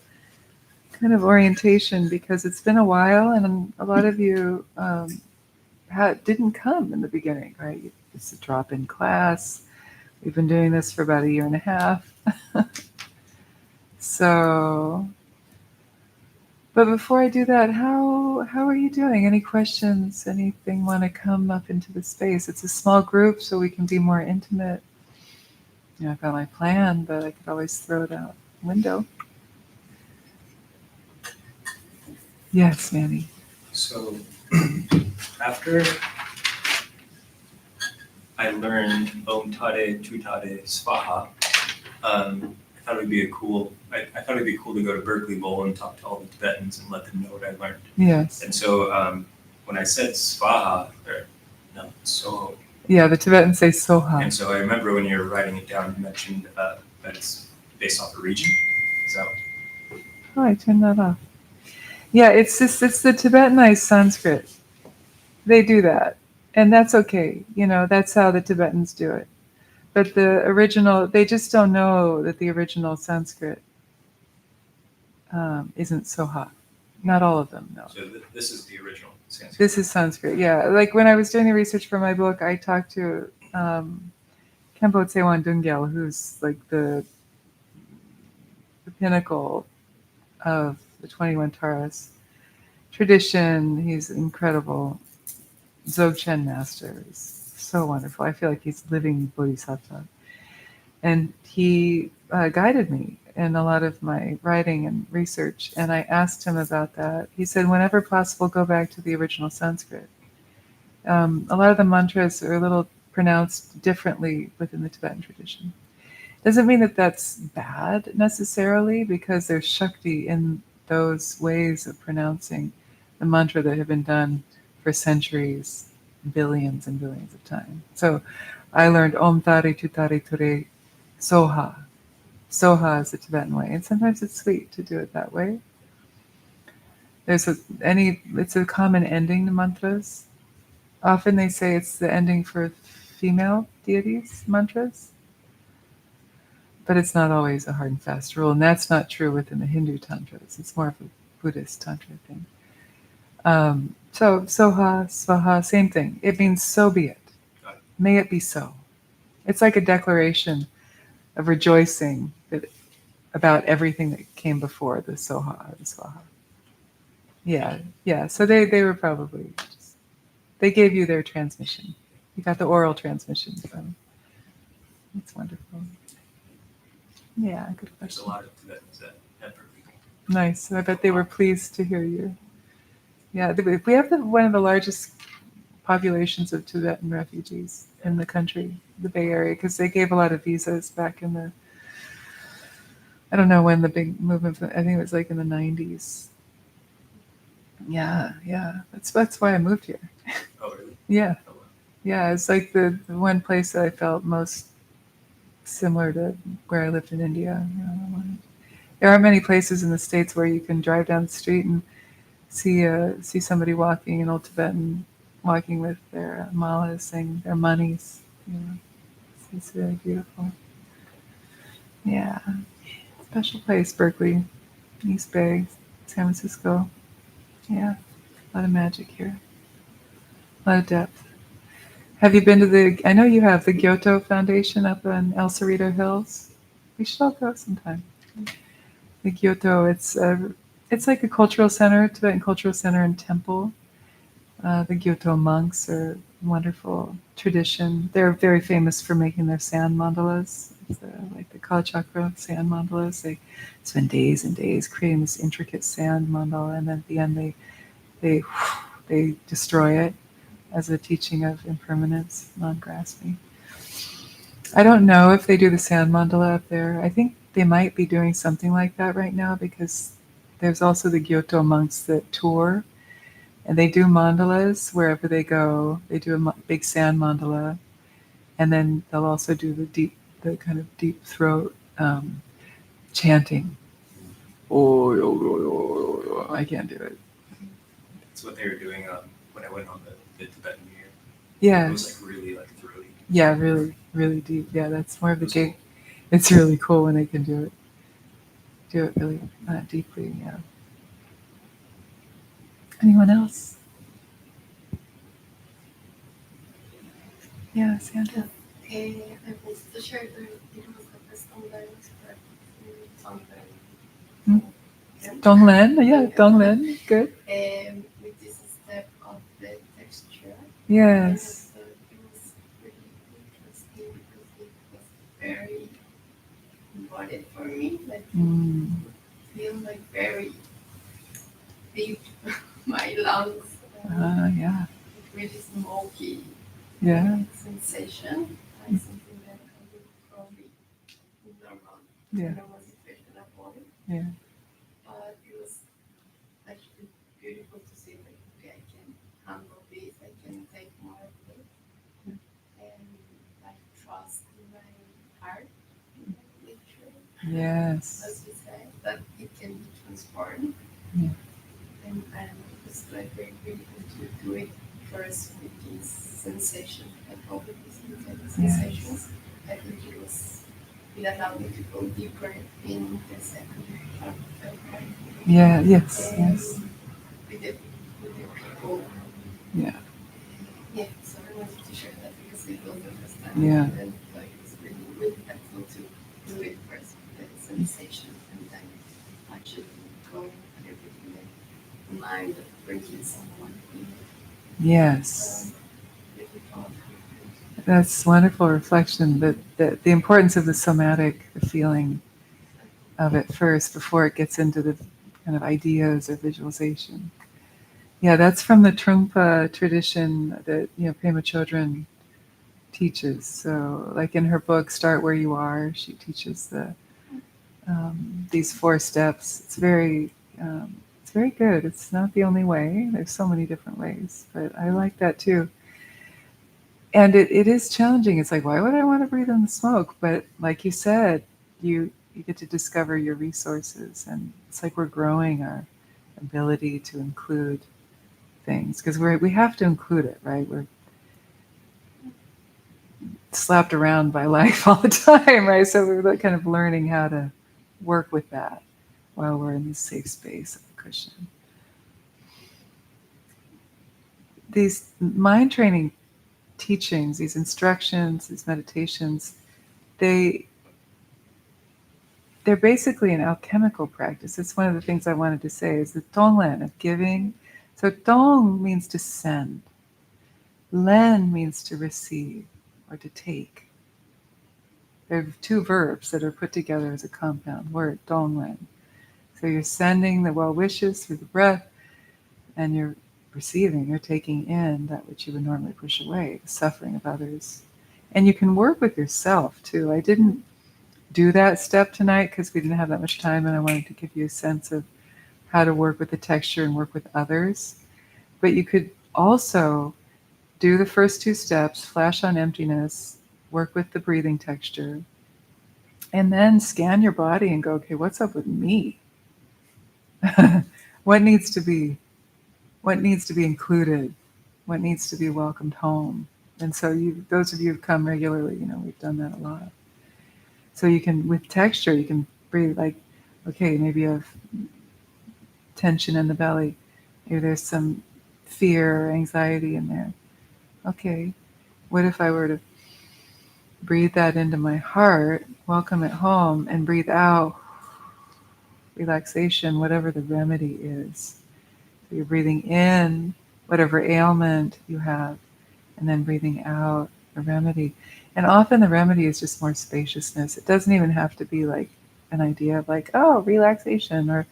kind of orientation because it's been a while and a lot of you didn't come in the beginning, right? It's a drop-in class. We've been doing this for about 1.5 years. So, but before I do that, how are you doing? Any questions? Anything want to come up into the space? It's a small group, so we can be more intimate. I've got my plan, but I could always throw it out the window. Yes, Manny. So after I learned Om Tade, Tutade, Svaha, I thought it'd be I thought it'd be cool to go to Berkeley Bowl and talk to all the Tibetans and let them know what I learned. Yes. And so when I said Svaha, Soho. Yeah, the Tibetans say Soha. And so I remember when you were writing it down, you mentioned that it's based off a region. Is that? Oh, I turned that off. Yeah, it's the Tibetanized Sanskrit. They do that, and that's okay. That's how the Tibetans do it. But the original, they just don't know that the original Sanskrit isn't Soha. Not all of them know. So this is the original Sanskrit. This is Sanskrit, yeah. Like when I was doing the research for my book, I talked to Khenpo Tsewan Dungyal, who's like the pinnacle of the 21 Taras tradition. He's incredible. Dzogchen master is so wonderful. I feel like he's living bodhisattva. And he guided me in a lot of my writing and research. And I asked him about that. He said, whenever possible, go back to the original Sanskrit. A lot of the mantras are a little pronounced differently within the Tibetan tradition. Doesn't mean that that's bad necessarily, because there's Shakti in those ways of pronouncing the mantra that have been done for centuries, billions and billions of times. So I learned Om Tare Tutare Ture Soha. Soha is the Tibetan way, and sometimes it's sweet to do it that way. It's a common ending to mantras. Often they say it's the ending for female deities mantras, but it's not always a hard and fast rule, and that's not true within the Hindu tantras. It's more of a Buddhist tantra thing. So Soha, Svaha, same thing. It means so be it. May it be so. It's like a declaration of rejoicing about everything that came before the Soha or the Svaha. Yeah. So they were probably they gave you their transmission. You got the oral transmission, so it's wonderful. Yeah, good question. There's a lot of Tibetans that have Berkeley. Nice. I bet they were pleased to hear you. Yeah, we have one of the largest populations of Tibetan refugees in the country, the Bay Area, because they gave a lot of visas back in I don't know when the big movement, I think it was like in the 90s. Yeah. That's why I moved here. Oh, really? Yeah. Oh, wow. Yeah, it's like the one place that I felt most similar to where I lived in India. There aren't many places in the States where you can drive down the street and see somebody walking, an old Tibetan walking with their malas, saying their manis. It's really beautiful. Yeah, special place, Berkeley, East Bay, San Francisco. Yeah, a lot of magic here, a lot of depth. Have you been to I know you have the Kyoto Foundation up on El Cerrito Hills. We should all go sometime. The Kyoto, it's like a cultural center, Tibetan cultural center and temple. The Kyoto monks are wonderful tradition. They're very famous for making their sand mandalas. It's like the Kala Chakra sand mandalas. They spend days and days creating this intricate sand mandala, and then at the end they destroy it as a teaching of impermanence, non-grasping. I don't know if they do the sand mandala up there. I think they might be doing something like that right now, because there's also the Kyoto monks that tour, and they do mandalas wherever they go. They do a big sand mandala, and then they'll also do the kind of deep throat chanting. Oh, I can't do it. That's what they were doing when I went on the Tibetan New Year. It was Yes. like really like thrilling. Yeah, really, really deep. Yeah, that's more of the gig. It's really cool when they can do it really deeply. Yeah. Anyone else? Yeah, Sandra. I was to share that it was the first time that I was practicing Tonglen. Tonglen. Yeah, Tonglen. Good. With this step of the texture. Yes. And it was really interesting because it was very embodied for me. Like Mm. feel like very deep my lungs. Yeah. Really smoky Yeah. sensation. Like something that I would probably Yeah. normal situation avoid. Yeah. But it was actually beautiful to see like okay, I can handle this, I can take more of this. And like trust in my heart, literally. Yes. As you say, that it can be transformed. Yeah. And it's like very beautiful to do it first with these sensations, like all of these intense sensations. I think it allowed me to go deeper in the second part of the part. Yeah. Yes. Yes. With the people. Yeah. Yeah, so I wanted to share that because it was the first time. Yeah. And like it's really, really helpful to do it first with the sensation and then actually going through with the mind of bringing someone in. Yes. Really powerful. That's wonderful reflection. That the importance of the somatic, the feeling of it first before it gets into the kind of ideas or visualization. Yeah, that's from the Trungpa tradition that Pema Chodron teaches. So, like in her book "Start Where You Are," she teaches these 4 steps. It's very good. It's not the only way. There's so many different ways, but I like that too. And it is challenging. It's like, why would I want to breathe in the smoke? But like you said, you get to discover your resources, and it's like we're growing our ability to include things because we have to include it, right? We're slapped around by life all the time, right? So we're kind of learning how to work with that while we're in this safe space of the cushion. These mind training teachings, these instructions, these meditations, they're basically an alchemical practice. It's one of the things I wanted to say is the Tonglen of giving. So Tong means to send. Len means to receive or to take. There are 2 verbs that are put together as a compound word, Tonglen. So you're sending the well wishes through the breath, and you're receiving, you're taking in that which you would normally push away, the suffering of others. And you can work with yourself too. I didn't do that step tonight because we didn't have that much time, and I wanted to give you a sense of how to work with the texture and work with others. But you could also do the first 2 steps, flash on emptiness, work with the breathing texture, and then scan your body and go, okay, what's up with me? what needs to be included? What needs to be welcomed home? And so those of you who've come regularly, we've done that a lot. So you can, with texture, you can breathe like, okay, maybe you have tension in the belly. Maybe there's some fear or anxiety in there. Okay, what if I were to breathe that into my heart, welcome it home, and breathe out relaxation, whatever the remedy is. So you're breathing in whatever ailment you have, and then breathing out a remedy. And often the remedy is just more spaciousness. It doesn't even have to be like an idea of like, oh, relaxation or,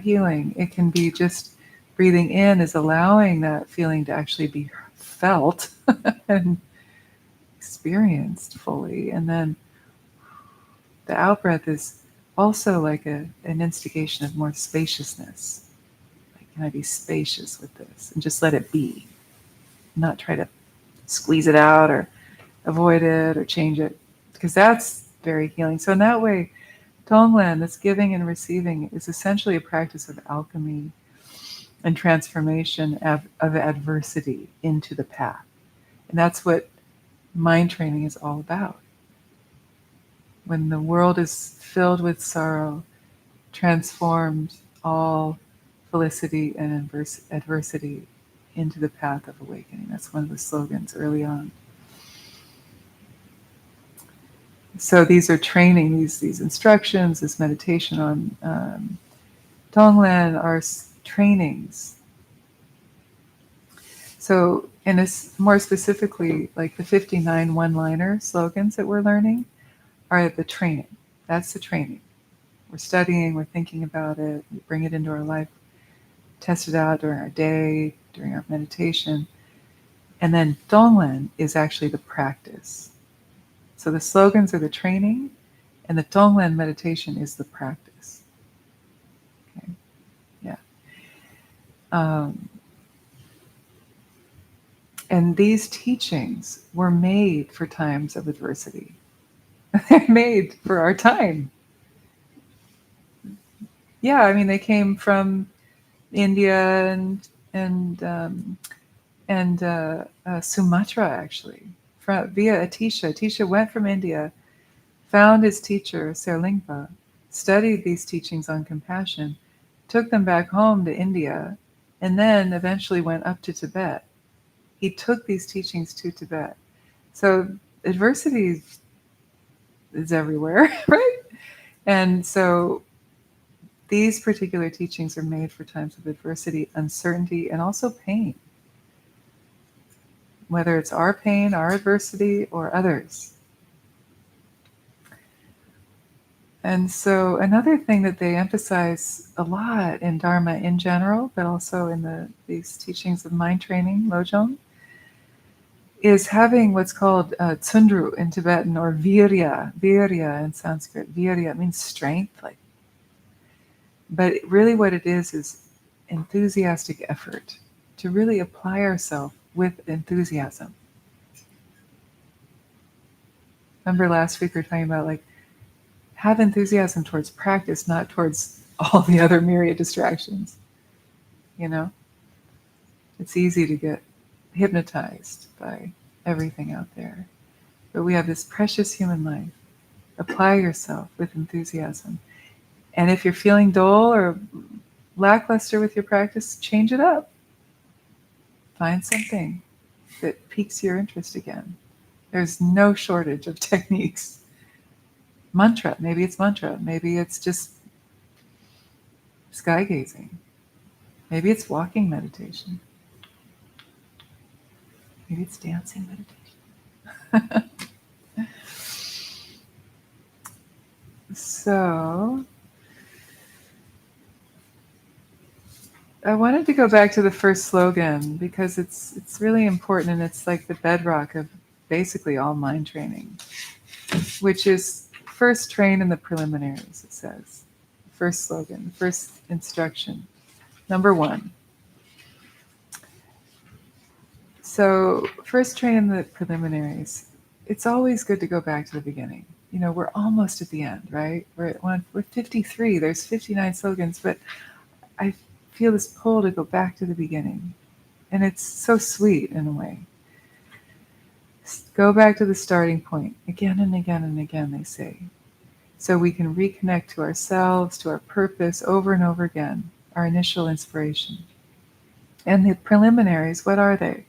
healing. It can be just breathing in is allowing that feeling to actually be felt and experienced fully. And then the out breath is also like an instigation of more spaciousness. Like, can I be spacious with this? And just let it be. Not try to squeeze it out or avoid it or change it. Because that's very healing. So in that way, Tonglen, this giving and receiving, is essentially a practice of alchemy. and transformation of adversity into the path. And that's what mind training is all about. When the world is filled with sorrow, transformed all felicity and adversity into the path of awakening. That's one of the slogans early on. So these are training, these instructions, this meditation on Tonglen are trainings. So, and more specifically, like the 59 one-liner slogans that we're learning are the training. That's the training. We're studying, we're thinking about it, we bring it into our life, test it out during our day, during our meditation. And then Tonglen is actually the practice. So the slogans are the training, and the Tonglen meditation is the practice. Okay, yeah. And these teachings were made for times of adversity. They're made for our time. Yeah, I mean, they came from India and Sumatra, actually, via Atisha. Atisha went from India, found his teacher, Serlingpa, studied these teachings on compassion, took them back home to India, and then eventually went up to Tibet. He took these teachings to Tibet. So adversity is everywhere, right? And so these particular teachings are made for times of adversity, uncertainty, and also pain. Whether it's our pain, our adversity, or others. And so another thing that they emphasize a lot in Dharma in general, but also in these teachings of mind training, Lojong, is having what's called tsundru in Tibetan, or virya in Sanskrit. Virya means strength, but really what it is enthusiastic effort to really apply ourselves with enthusiasm. Remember last week we were talking about have enthusiasm towards practice, not towards all the other myriad distractions. You know? It's easy to get hypnotized by everything out there. But we have this precious human life. Apply yourself with enthusiasm. And if you're feeling dull or lackluster with your practice, change it up. Find something that piques your interest again. There's no shortage of techniques. Mantra, maybe it's mantra. Maybe it's just sky gazing. Maybe it's walking meditation. Maybe it's dancing meditation. So, I wanted to go back to the first slogan because it's really important, and it's like the bedrock of basically all mind training, which is first train in the preliminaries, it says. First slogan, first instruction. Number 1. So, first train in the preliminaries. It's always good to go back to the beginning. You know, we're almost at the end, right? We're 53. There's 59 slogans, but I feel this pull to go back to the beginning. And it's so sweet in a way. Go back to the starting point again and again and again, they say. So we can reconnect to ourselves, to our purpose over and over again, our initial inspiration. And the preliminaries, what are they?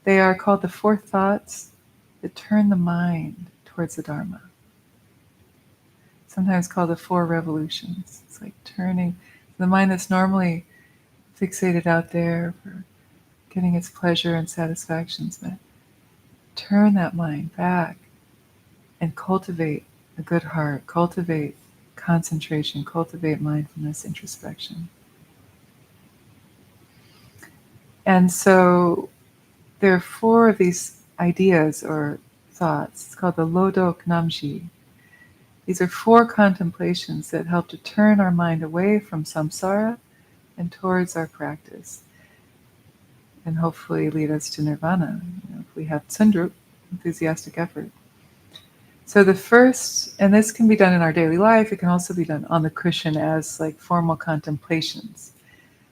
They are called the 4 thoughts that turn the mind towards the Dharma. Sometimes called the 4 revolutions. It's like turning the mind that's normally fixated out there for getting its pleasure and satisfactions, but turn that mind back and cultivate a good heart, cultivate concentration, cultivate mindfulness, introspection. And so there are 4 of these ideas or thoughts. It's called the Lodok Namji. These are 4 contemplations that help to turn our mind away from samsara and towards our practice, and hopefully lead us to nirvana, if we have tsundru, enthusiastic effort. So the first, and this can be done in our daily life, it can also be done on the cushion as formal contemplations.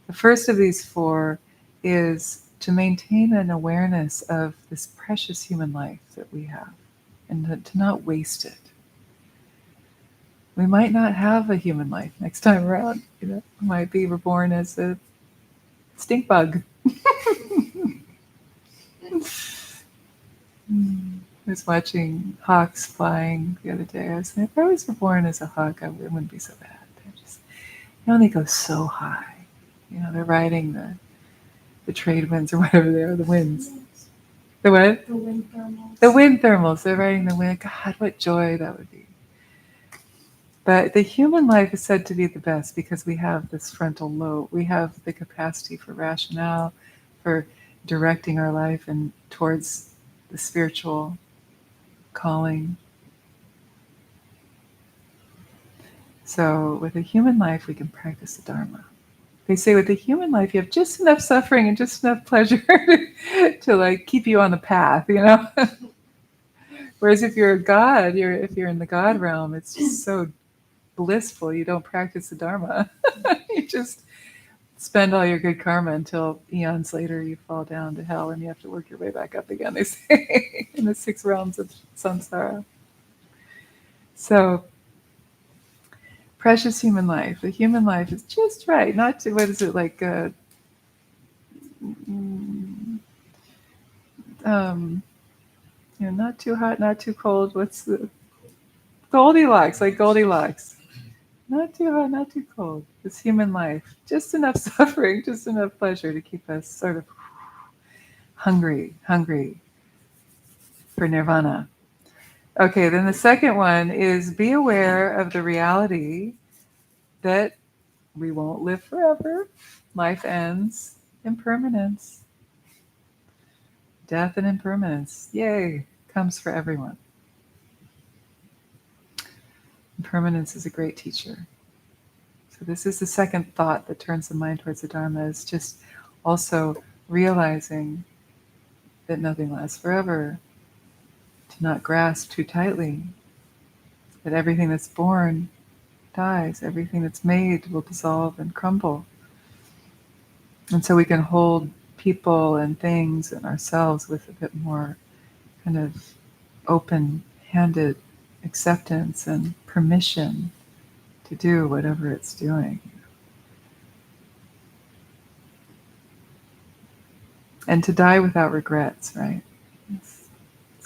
The first of these four is to maintain an awareness of this precious human life that we have and to not waste it. We might not have a human life next time around. We might be reborn as a stink bug. I was watching hawks flying the other day. I was like, if I was reborn as a hawk, it wouldn't be so bad. They're just, they go so high. They're riding the trade winds or whatever they are, the winds. The what? The wind thermals. The wind thermals. They're riding the wind. God, what joy that would be. But the human life is said to be the best because we have this frontal lobe. We have the capacity for rationale, for directing our life and towards the spiritual calling. So with a human life, we can practice the Dharma. They say with the human life, you have just enough suffering and just enough pleasure to keep you on the path, Whereas if you're a god, if you're in the god realm, it's just so blissful. You don't practice the Dharma. You just spend all your good karma until eons later you fall down to hell and you have to work your way back up again, they say, in the 6 realms of samsara. So, precious human life. The human life is just right. Not to, what is it, not too hot, not too cold. What's the Goldilocks, like Goldilocks. Not too hot, not too cold. This human life. Just enough suffering, just enough pleasure to keep us sort of hungry for nirvana. Okay, then the second one is be aware of the reality that we won't live forever. Life ends. Impermanence. Death and impermanence. Yay, comes for everyone. Impermanence is a great teacher. So this is the second thought that turns the mind towards the Dharma, is just also realizing that nothing lasts forever, to not grasp too tightly, that everything that's born dies, everything that's made will dissolve and crumble. And so we can hold people and things and ourselves with a bit more kind of open-handed acceptance and permission to do whatever it's doing. And to die without regrets, right? It's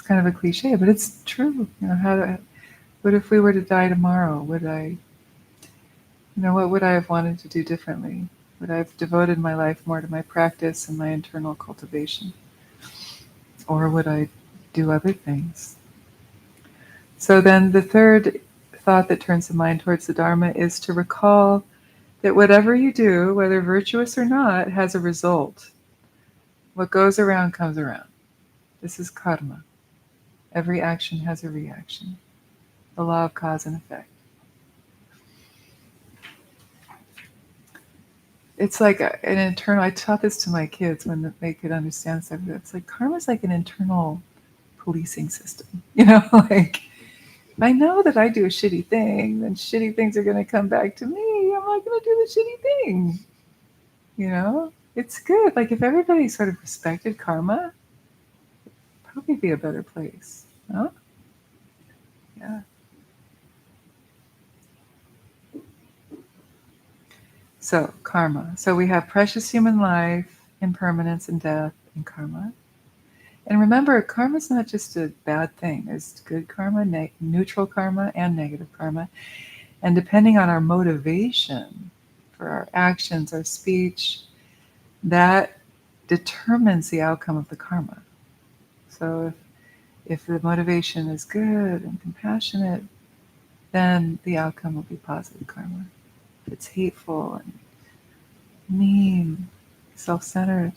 kind of a cliche, but it's true. What if we were to die tomorrow? What would I have wanted to do differently? Would I have devoted my life more to my practice and my internal cultivation? Or would I do other things? So then the third thought that turns the mind towards the Dharma is to recall that whatever you do, whether virtuous or not, has a result. What goes around comes around. This is karma. Every action has a reaction. The law of cause and effect. It's like an internal, I taught this to my kids when they could understand stuff. It's like karma's like an internal policing system. If I know that I do a shitty thing, then shitty things are going to come back to me. I'm not going to do the shitty thing. It's good. If everybody sort of respected karma, it'd probably be a better place. Huh? Yeah. So, karma. So we have precious human life, impermanence and death, and karma. And remember, karma is not just a bad thing. There's good karma, neutral karma, and negative karma. And depending on our motivation for our actions, our speech, that determines the outcome of the karma. So if the motivation is good and compassionate, then the outcome will be positive karma. If it's hateful and mean, self-centered,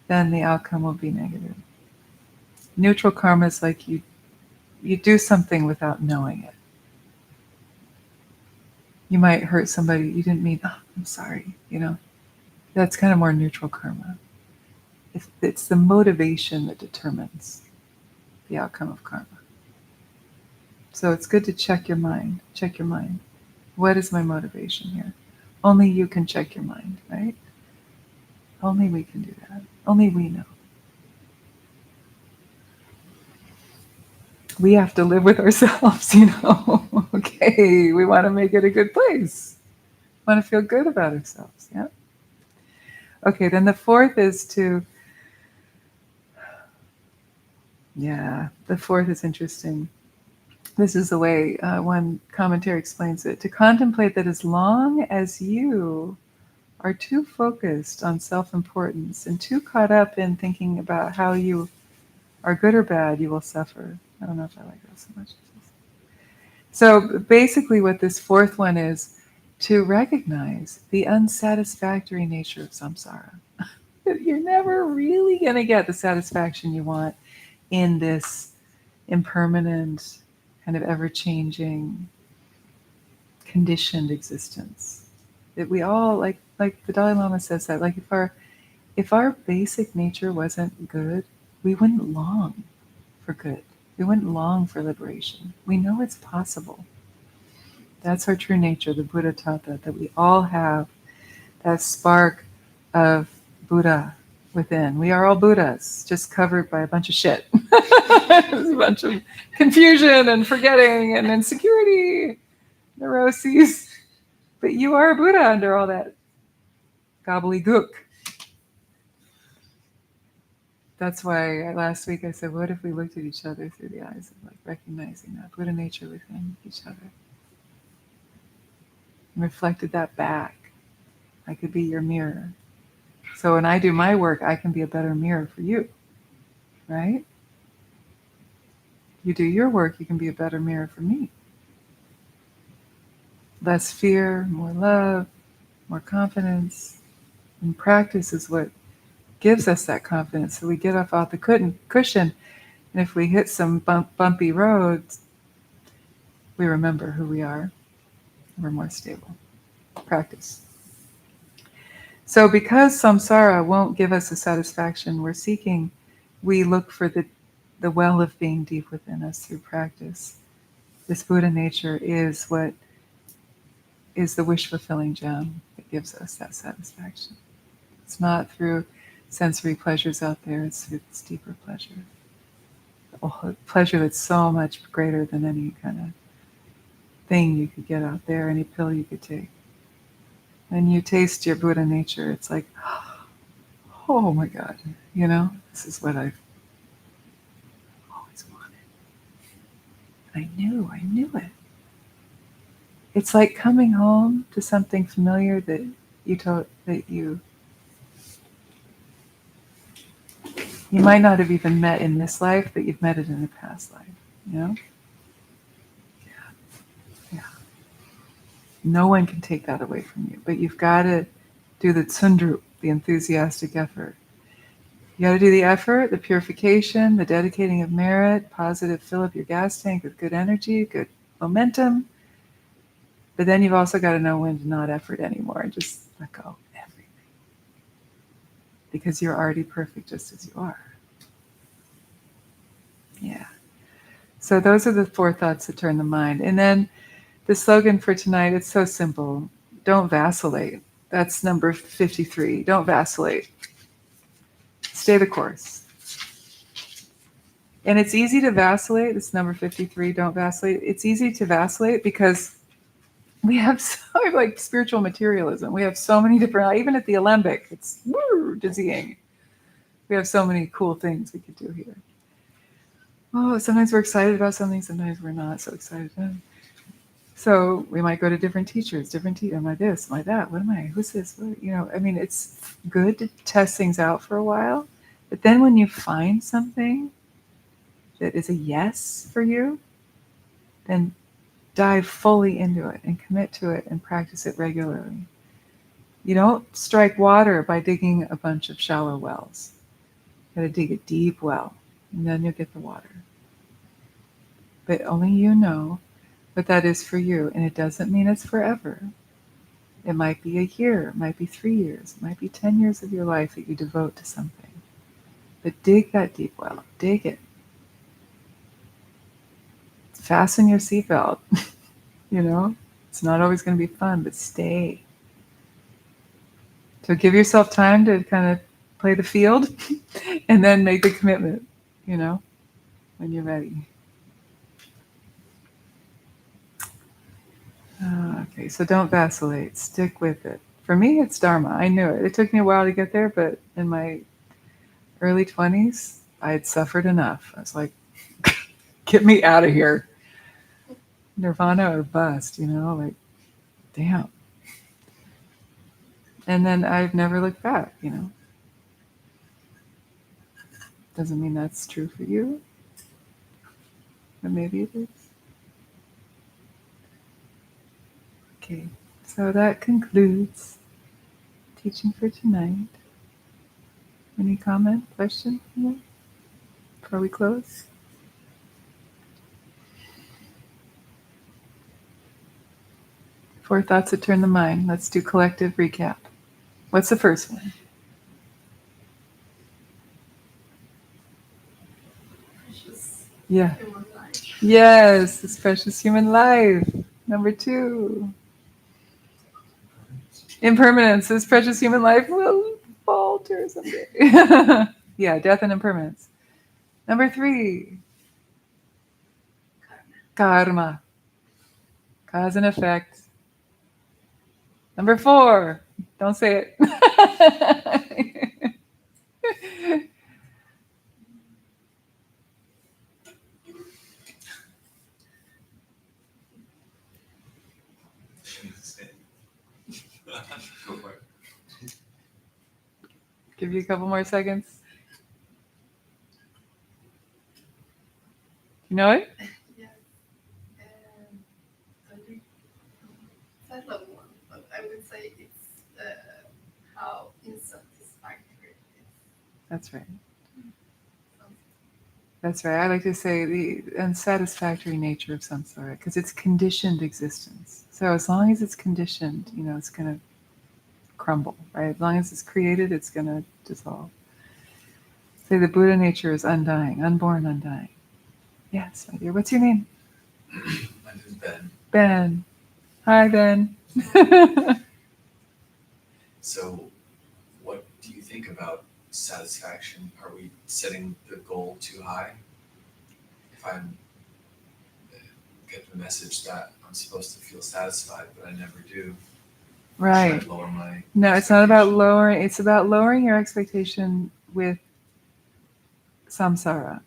then the outcome will be negative. Neutral karma is like you do something without knowing it. You might hurt somebody, you didn't mean, I'm sorry, That's kind of more neutral karma. It's the motivation that determines the outcome of karma. So it's good to check your mind. What is my motivation here? Only you can check your mind, right? Only we can do that. Only we know. We have to live with ourselves, Okay, we want to make it a good place. We want to feel good about ourselves, yeah? Okay, then the fourth is the fourth is interesting. This is the way one commentary explains it. To contemplate that as long as you are too focused on self-importance and too caught up in thinking about how you are good or bad, you will suffer. I don't know if I like that so much. So basically what this fourth one is to recognize the unsatisfactory nature of samsara. You're never really going to get the satisfaction you want in this impermanent, kind of ever-changing, conditioned existence. That we all, like the Dalai Lama says that, like if our basic nature wasn't good, we wouldn't long for good. We wouldn't long for liberation. We know it's possible. That's our true nature. The Buddha taught that we all have that spark of Buddha within. We are all Buddhas, just covered by a bunch of shit. There's a bunch of confusion and forgetting and insecurity, neuroses. But you are a Buddha under all that gobbledygook. That's why last week I said, what if we looked at each other through the eyes of recognizing that Buddha nature within each other? And reflected that back. I could be your mirror. So when I do my work, I can be a better mirror for you, right? You do your work, you can be a better mirror for me. Less fear, more love, more confidence. And practice is what gives us that confidence. So we get up off the cushion, and if we hit some bumpy roads, we remember who we are. We're more stable. Practice. So because samsara won't give us the satisfaction we're seeking, we look for the well of being deep within us through practice. This Buddha nature is what is the wish-fulfilling gem that gives us that satisfaction. It's not through sensory pleasures out there, it's through this deeper pleasure. A pleasure that's so much greater than any kind of thing you could get out there, any pill you could take. And you taste your Buddha nature, it's like, oh my God, this is what I've always wanted. And I knew it. It's like coming home to something familiar that you might not have even met in this life, but you've met it in a past life, Yeah. No one can take that away from you, but you've got to do the tsundru, the enthusiastic effort. You got to do the effort, the purification, the dedicating of merit, positive fill up your gas tank with good energy, good momentum. But then you've also got to know when to not effort anymore and just let go of everything. Because you're already perfect just as you are. Yeah. So those are the four thoughts that turn the mind. And then the slogan for tonight, it's so simple. Don't vacillate. That's number 53. Don't vacillate. Stay the course. And it's easy to vacillate. It's number 53. Don't vacillate. It's easy to vacillate because we have like spiritual materialism. We have so many different, even at the Alembic, it's dizzying. We have so many cool things we could do here. Oh, sometimes we're excited about something. Sometimes we're not so excited. So we might go to different teachers, am I this, am I that? What am I? Who's this? What, it's good to test things out for a while. But then when you find something that is a yes for you, then dive fully into it and commit to it and practice it regularly. You don't strike water by digging a bunch of shallow wells. You got to dig a deep well, and then you'll get the water. But only you know what that is for you, and it doesn't mean it's forever. It might be a year, it might be 3 years, it might be 10 years of your life that you devote to something. But dig that deep well, dig it. Fasten your seatbelt. It's not always going to be fun, but stay. So give yourself time to kind of play the field and then make the commitment, when you're ready. Okay, so don't vacillate. Stick with it. For me, it's Dharma. I knew it. It took me a while to get there, but in my early 20s, I had suffered enough. I was like, get me out of here. Nirvana or bust, like, damn. And then I've never looked back, Doesn't mean that's true for you, but maybe it is. Okay, so that concludes teaching for tonight. Any comment, question before we close? Four thoughts that turn the mind. Let's do collective recap. What's the first one? Precious Yeah. human life. Yes, this precious human life. Number 2. Impermanence. This precious human life will falter someday. Yeah, death and impermanence. Number 3. Karma. Cause and effect. Number 4. Don't say it. Go for it. Give you a couple more seconds. You know it? Yeah. It's a long one, but I would say it's how unsatisfactory it is. That's right. That's right. I like to say the unsatisfactory nature of samsara, because it's conditioned existence. So as long as it's conditioned, it's going to crumble, right? As long as it's created, it's going to dissolve. Say the Buddha nature is undying, unborn, undying. Yes, my dear. What's your name? My name is Ben. Ben. Hi, Ben. So, what do you think about satisfaction? Are we setting the goal too high? If I'm get the message that I'm supposed to feel satisfied, but I never do, Right. should I lower my No, it's not about expectation? lowering. It's about lowering your expectation with samsara,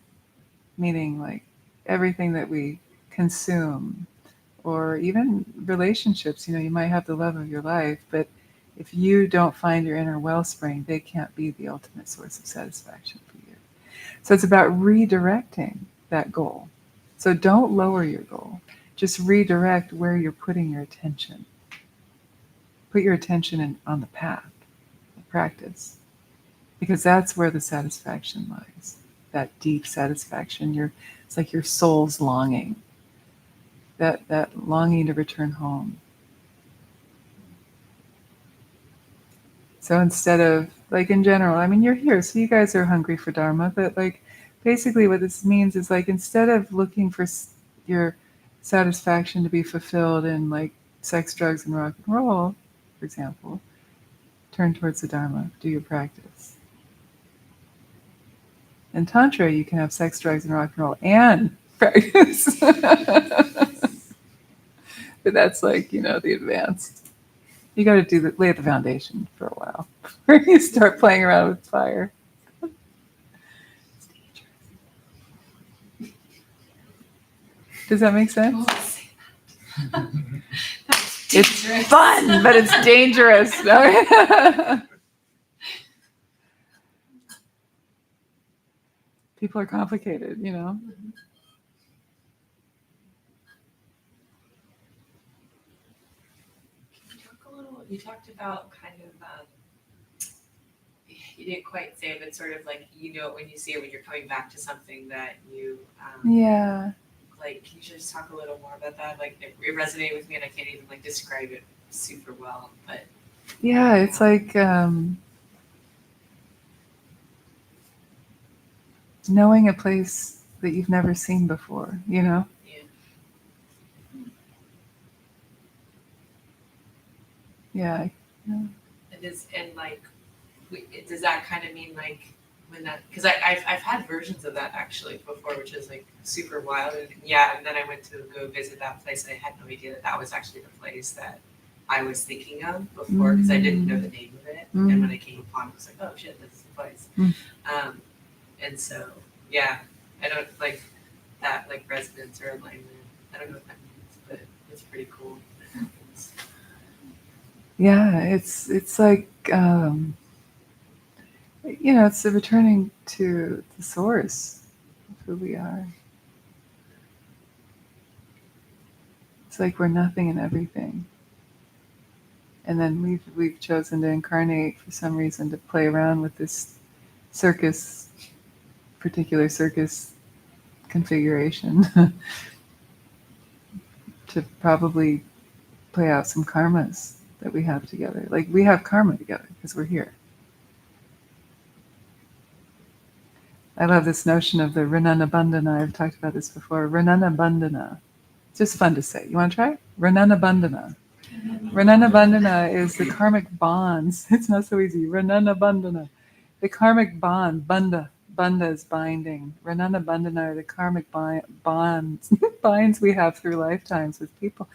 meaning like everything that we consume, or even relationships. You might have the love of your life, but if you don't find your inner wellspring, they can't be the ultimate source of satisfaction for you. So it's about redirecting that goal. So don't lower your goal. Just redirect where you're putting your attention. Put your attention on the path, the practice, because that's where the satisfaction lies. That deep satisfaction. It's like your soul's longing. That longing to return home. So instead of, like, in general, you're here, so you guys are hungry for Dharma, but like basically what this means is, like, instead of looking for your satisfaction to be fulfilled in like sex, drugs, and rock and roll, for example, turn towards the Dharma, do your practice. In Tantra, you can have sex, drugs, and rock and roll and practice. But that's like, the advanced. You got to lay the foundation for a while before you start playing around with fire. Does that make sense? It's fun, but it's dangerous. People are complicated, You talked about kind of, you didn't quite say it, but sort of like, it when you see it, when you're coming back to something that you, Yeah. like, can you just talk a little more about that? Like, it resonated with me and I can't even like describe it super well, but. Yeah, it's like knowing a place that you've never seen before, Yeah. Yeah. And does that kind of mean like when that, because I've had versions of that actually before, which is like super wild, and then I went to go visit that place, and I had no idea that was actually the place that I was thinking of before, because I didn't know the name of it, and when I came upon it, I was like, oh shit, this is the place. And so I don't like that, like resonance or alignment. I don't know what that means, but it's pretty cool. Yeah, it's like it's the returning to the source of who we are. It's like we're nothing and everything, and then we've chosen to incarnate for some reason to play around with this particular circus configuration, to probably play out some karmas that we have together. Like we have karma together because we're here. I love this notion of the Renana Bandhana. I've talked about this before. Renana Bandhana. It's just fun to say. You want to try? Renana Bandhana. Renana Bandhana is the karmic bonds. It's not so easy. Renana Bandhana. The karmic bond. Bandha. Bandha is binding. Renana Bandhana are the karmic bonds. Binds we have through lifetimes with people.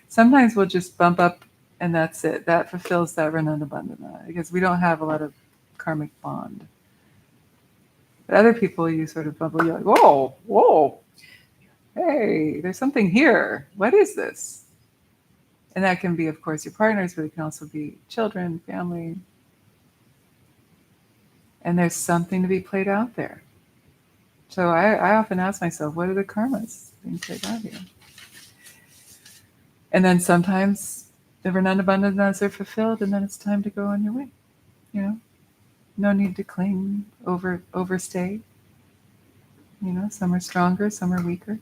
Sometimes we'll just bump up and that's it. That fulfills that Renana Bandhana because we don't have a lot of karmic bond. But other people, you sort of bubble, you're like, whoa, hey, there's something here. What is this? And that can be, of course, your partners, but it can also be children, family. And there's something to be played out there. So I often ask myself, what are the karmas being played out here? And then sometimes the Renana Bandhanas are fulfilled, and then it's time to go on your way. No need to cling, overstay. Some are stronger, some are weaker.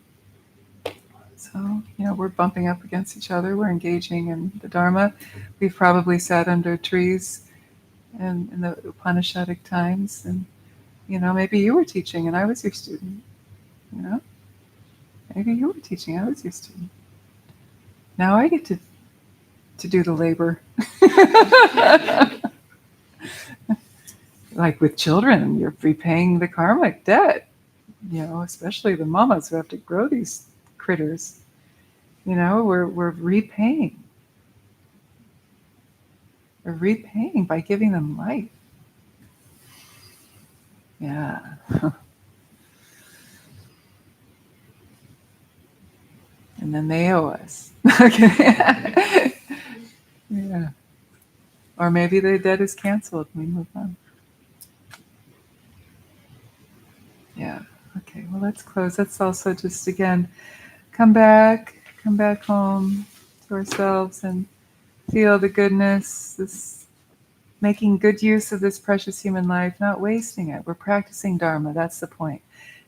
So, we're bumping up against each other. We're engaging in the Dharma. We've probably sat under trees in the Upanishadic times. And, maybe you were teaching and I was your student. Maybe you were teaching, I was your student. Now I get to do the labor. Like with children, you're repaying the karmic debt, especially the mamas who have to grow these critters. We're repaying. We're repaying by giving them life. Yeah. And then they owe us. Okay. Yeah. Or maybe the debt is canceled and we move on. Yeah. Okay. Well, let's close. Let's also just again come back home to ourselves and feel the goodness, this making good use of this precious human life, not wasting it. We're practicing Dharma. That's the point.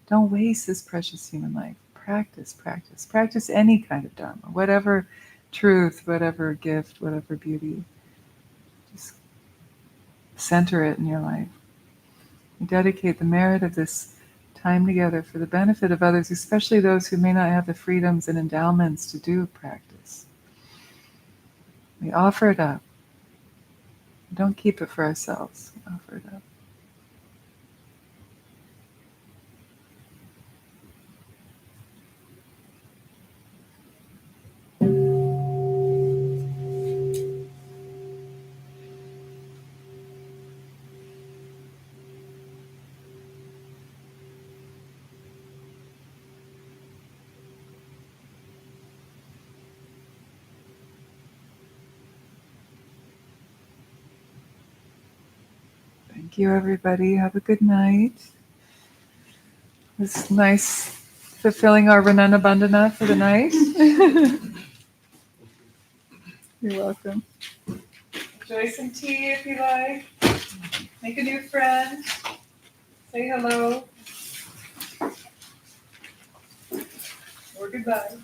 Don't waste this precious human life. Practice any kind of Dharma, whatever truth, whatever gift, whatever beauty. Just center it in your life. You dedicate the merit of this time together for the benefit of others, especially those who may not have the freedoms and endowments to do practice. We offer it up. We don't keep it for ourselves. We offer it up. Thank you, everybody. Have a good night. It's nice fulfilling our Renana Bandhana for the night. You're welcome. Enjoy some tea if you like. Make a new friend. Say hello. Or goodbye.